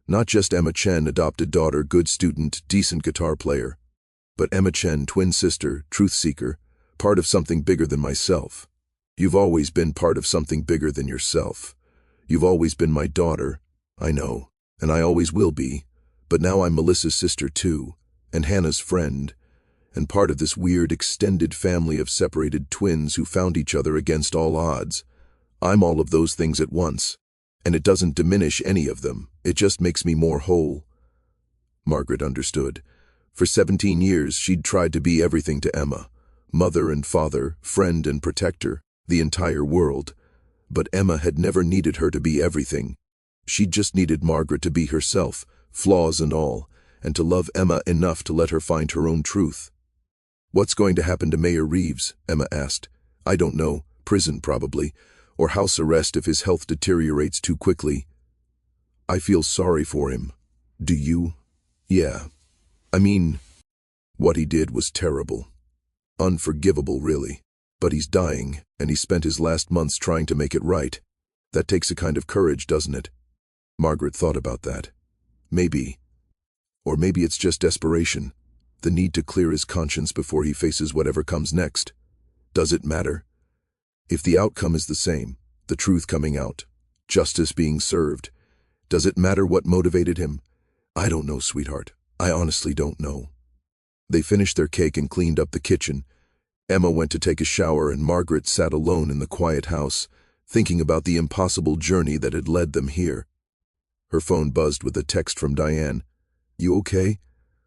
Not just Emma Chen, adopted daughter, good student, decent guitar player, but Emma Chen, twin sister, truth seeker, part of something bigger than myself. You've always been part of something bigger than yourself. You've always been my daughter, I know, and I always will be, but now I'm Melissa's sister too, and Hannah's friend, and part of this weird extended family of separated twins who found each other against all odds. I'm all of those things at once, and it doesn't diminish any of them. It just makes me more whole." Margaret understood. For 17 years, she'd tried to be everything to Emma, mother and father, friend and protector, the entire world. But Emma had never needed her to be everything. She just needed Margaret to be herself, flaws and all, and to love Emma enough to let her find her own truth. "What's going to happen to Mayor Reeves?" Emma asked. "I don't know. Prison, probably. Or house arrest if his health deteriorates too quickly." "I feel sorry for him. Do you?" "Yeah. I mean, what he did was terrible. Unforgivable, really. But he's dying, and he spent his last months trying to make it right. That takes a kind of courage, doesn't it?" Margaret thought about that. Maybe. Or maybe it's just desperation. The need to clear his conscience before he faces whatever comes next. Does it matter? If the outcome is the same, the truth coming out, justice being served, does it matter what motivated him? "I don't know, sweetheart. I honestly don't know." They finished their cake and cleaned up the kitchen. Emma went to take a shower and Margaret sat alone in the quiet house, thinking about the impossible journey that had led them here. Her phone buzzed with a text from Diane. "You okay?"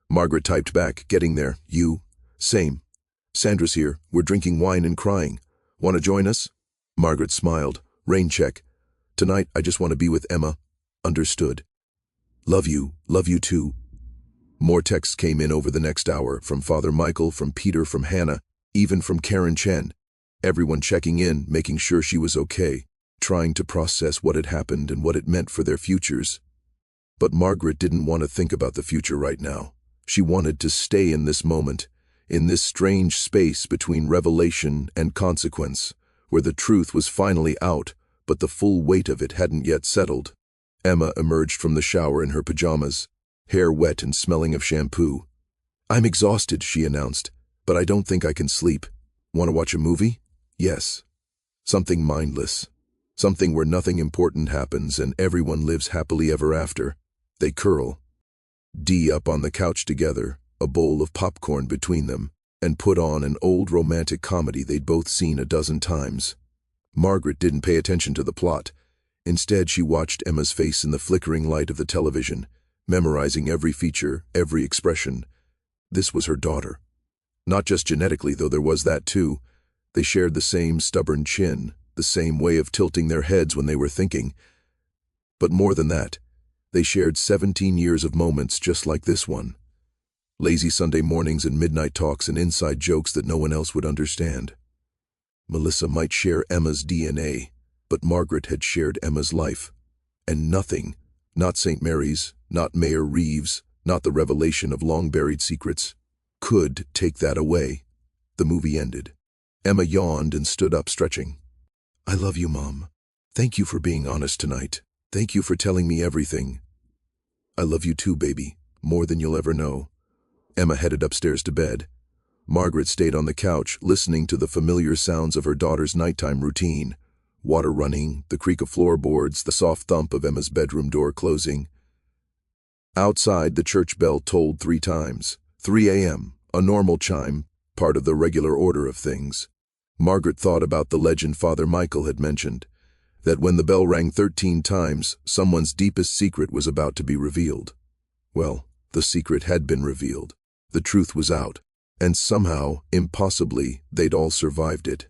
Margaret typed back, "Getting there. You?" "Same. Sandra's here. We're drinking wine and crying. Want to join us?" Margaret smiled. "Rain check. Tonight I just want to be with Emma." "Understood. Love you too." More texts came in over the next hour, from Father Michael, from Peter, from Hannah, even from Karen Chen. Everyone checking in, making sure she was okay, trying to process what had happened and what it meant for their futures. But Margaret didn't want to think about the future right now. She wanted to stay in this moment, in this strange space between revelation and consequence, where the truth was finally out, but the full weight of it hadn't yet settled. Emma emerged from the shower in her pajamas, hair wet and smelling of shampoo. "I'm exhausted," she announced, "but I don't think I can sleep. Want to watch a movie?" "Yes. Something mindless. Something where nothing important happens and everyone lives happily ever after." They curl. Dee up on the couch together, a bowl of popcorn between them, and put on an old romantic comedy they'd both seen a dozen times. Margaret didn't pay attention to the plot. Instead, she watched Emma's face in the flickering light of the television, memorizing every feature, every expression. This was her daughter. Not just genetically, though there was that too. They shared the same stubborn chin, the same way of tilting their heads when they were thinking. But more than that, they shared 17 years of moments just like this one. Lazy Sunday mornings and midnight talks and inside jokes that no one else would understand. Melissa might share Emma's DNA, but Margaret had shared Emma's life. And nothing, not St. Mary's, not Mayor Reeves, not the revelation of long-buried secrets, could take that away. The movie ended. Emma yawned and stood up, stretching. "I love you, Mom. Thank you for being honest tonight. Thank you for telling me everything." "I love you too, baby, more than you'll ever know." Emma headed upstairs to bed. Margaret stayed on the couch, listening to the familiar sounds of her daughter's nighttime routine. Water running, the creak of floorboards, the soft thump of Emma's bedroom door closing. Outside, the church bell tolled 3 times. 3 a.m., a normal chime, part of the regular order of things. Margaret thought about the legend Father Michael had mentioned, that when the bell rang 13 times, someone's deepest secret was about to be revealed. Well, the secret had been revealed. The truth was out, and somehow, impossibly, they'd all survived it.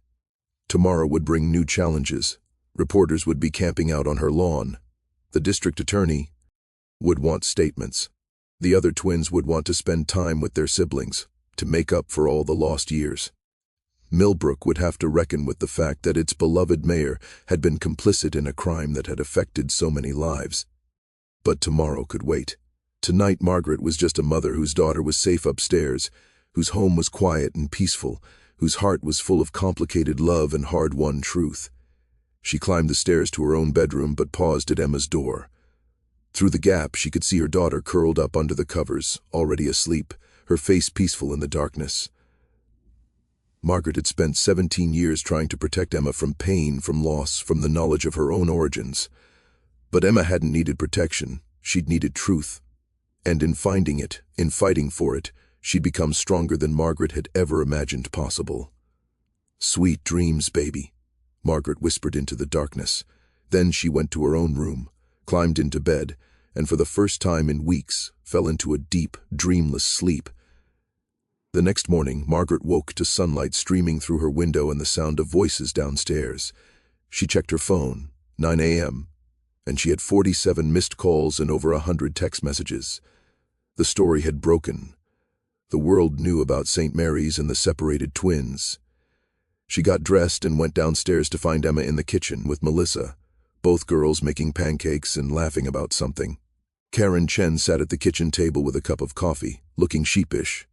Tomorrow would bring new challenges. Reporters would be camping out on her lawn. The district attorney would want statements. The other twins would want to spend time with their siblings, to make up for all the lost years. Millbrook would have to reckon with the fact that its beloved mayor had been complicit in a crime that had affected so many lives. But tomorrow could wait. Tonight, Margaret was just a mother whose daughter was safe upstairs, whose home was quiet and peaceful, whose heart was full of complicated love and hard-won truth. She climbed the stairs to her own bedroom but paused at Emma's door. Through the gap, she could see her daughter curled up under the covers, already asleep, her face peaceful in the darkness. Margaret had spent 17 years trying to protect Emma from pain, from loss, from the knowledge of her own origins. But Emma hadn't needed protection, she'd needed truth. And in finding it, in fighting for it, she'd become stronger than Margaret had ever imagined possible. "Sweet dreams, baby," Margaret whispered into the darkness. Then she went to her own room, climbed into bed, and for the first time in weeks, fell into a deep, dreamless sleep. The next morning, Margaret woke to sunlight streaming through her window and the sound of voices downstairs. She checked her phone, 9 a.m., and she had 47 missed calls and over 100 text messages. The story had broken. The world knew about St. Mary's and the separated twins. She got dressed and went downstairs to find Emma in the kitchen with Melissa, both girls making pancakes and laughing about something. Karen Chen sat at the kitchen table with a cup of coffee, looking sheepish.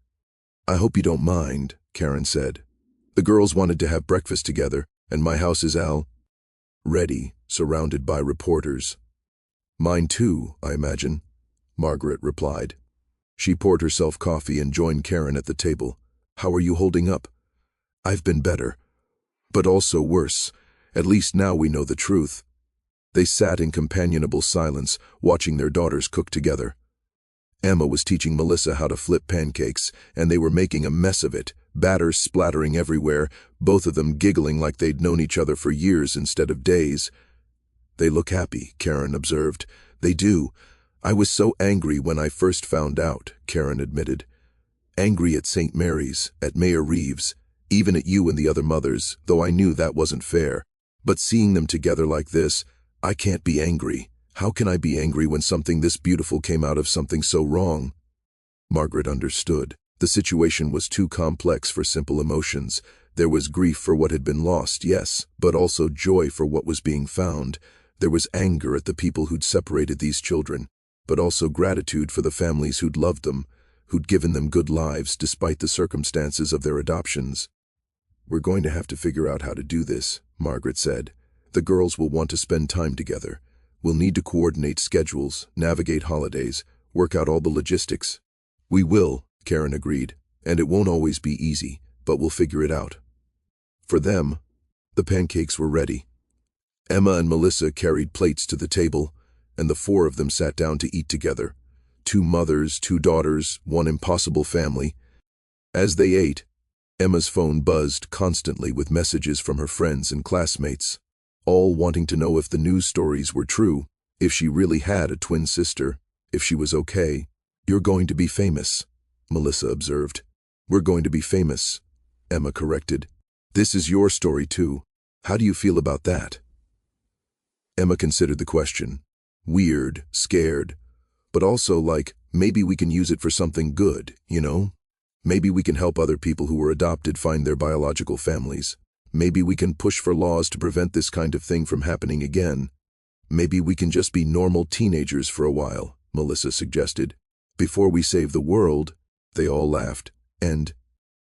"I hope you don't mind," Karen said. "The girls wanted to have breakfast together, and my house is ready, surrounded by reporters." "Mine too, I imagine," Margaret replied. She poured herself coffee and joined Karen at the table. "How are you holding up?" "I've been better, but also worse. At least now we know the truth." They sat in companionable silence, watching their daughters cook together. Emma was teaching Melissa how to flip pancakes, and they were making a mess of it, batter splattering everywhere, both of them giggling like they'd known each other for years instead of days. "They look happy," Karen observed. "They do. I was so angry when I first found out," Karen admitted. "Angry at St. Mary's, at Mayor Reeves, even at you and the other mothers, though I knew that wasn't fair. But seeing them together like this, I can't be angry. How can I be angry when something this beautiful came out of something so wrong?" Margaret understood. The situation was too complex for simple emotions. There was grief for what had been lost, yes, but also joy for what was being found. There was anger at the people who'd separated these children, but also gratitude for the families who'd loved them, who'd given them good lives despite the circumstances of their adoptions. "We're going to have to figure out how to do this," Margaret said. "The girls will want to spend time together. We'll need to coordinate schedules, navigate holidays, work out all the logistics." "We will," Karen agreed, "and it won't always be easy, but we'll figure it out." For them, the pancakes were ready. Emma and Melissa carried plates to the table, and the 4 of them sat down to eat together. 2 mothers, 2 daughters, one impossible family. As they ate, Emma's phone buzzed constantly with messages from her friends and classmates, all wanting to know if the news stories were true, if she really had a twin sister, if she was okay. "You're going to be famous," Melissa observed. "We're going to be famous," Emma corrected. "This is your story too. How do you feel about that?" Emma considered the question. Weird, scared, but also like, maybe we can use it for something good, you know? Maybe we can help other people who were adopted find their biological families. Maybe we can push for laws to prevent this kind of thing from happening again. Maybe we can just be normal teenagers for a while, Melissa suggested. "Before we save the world," they all laughed. And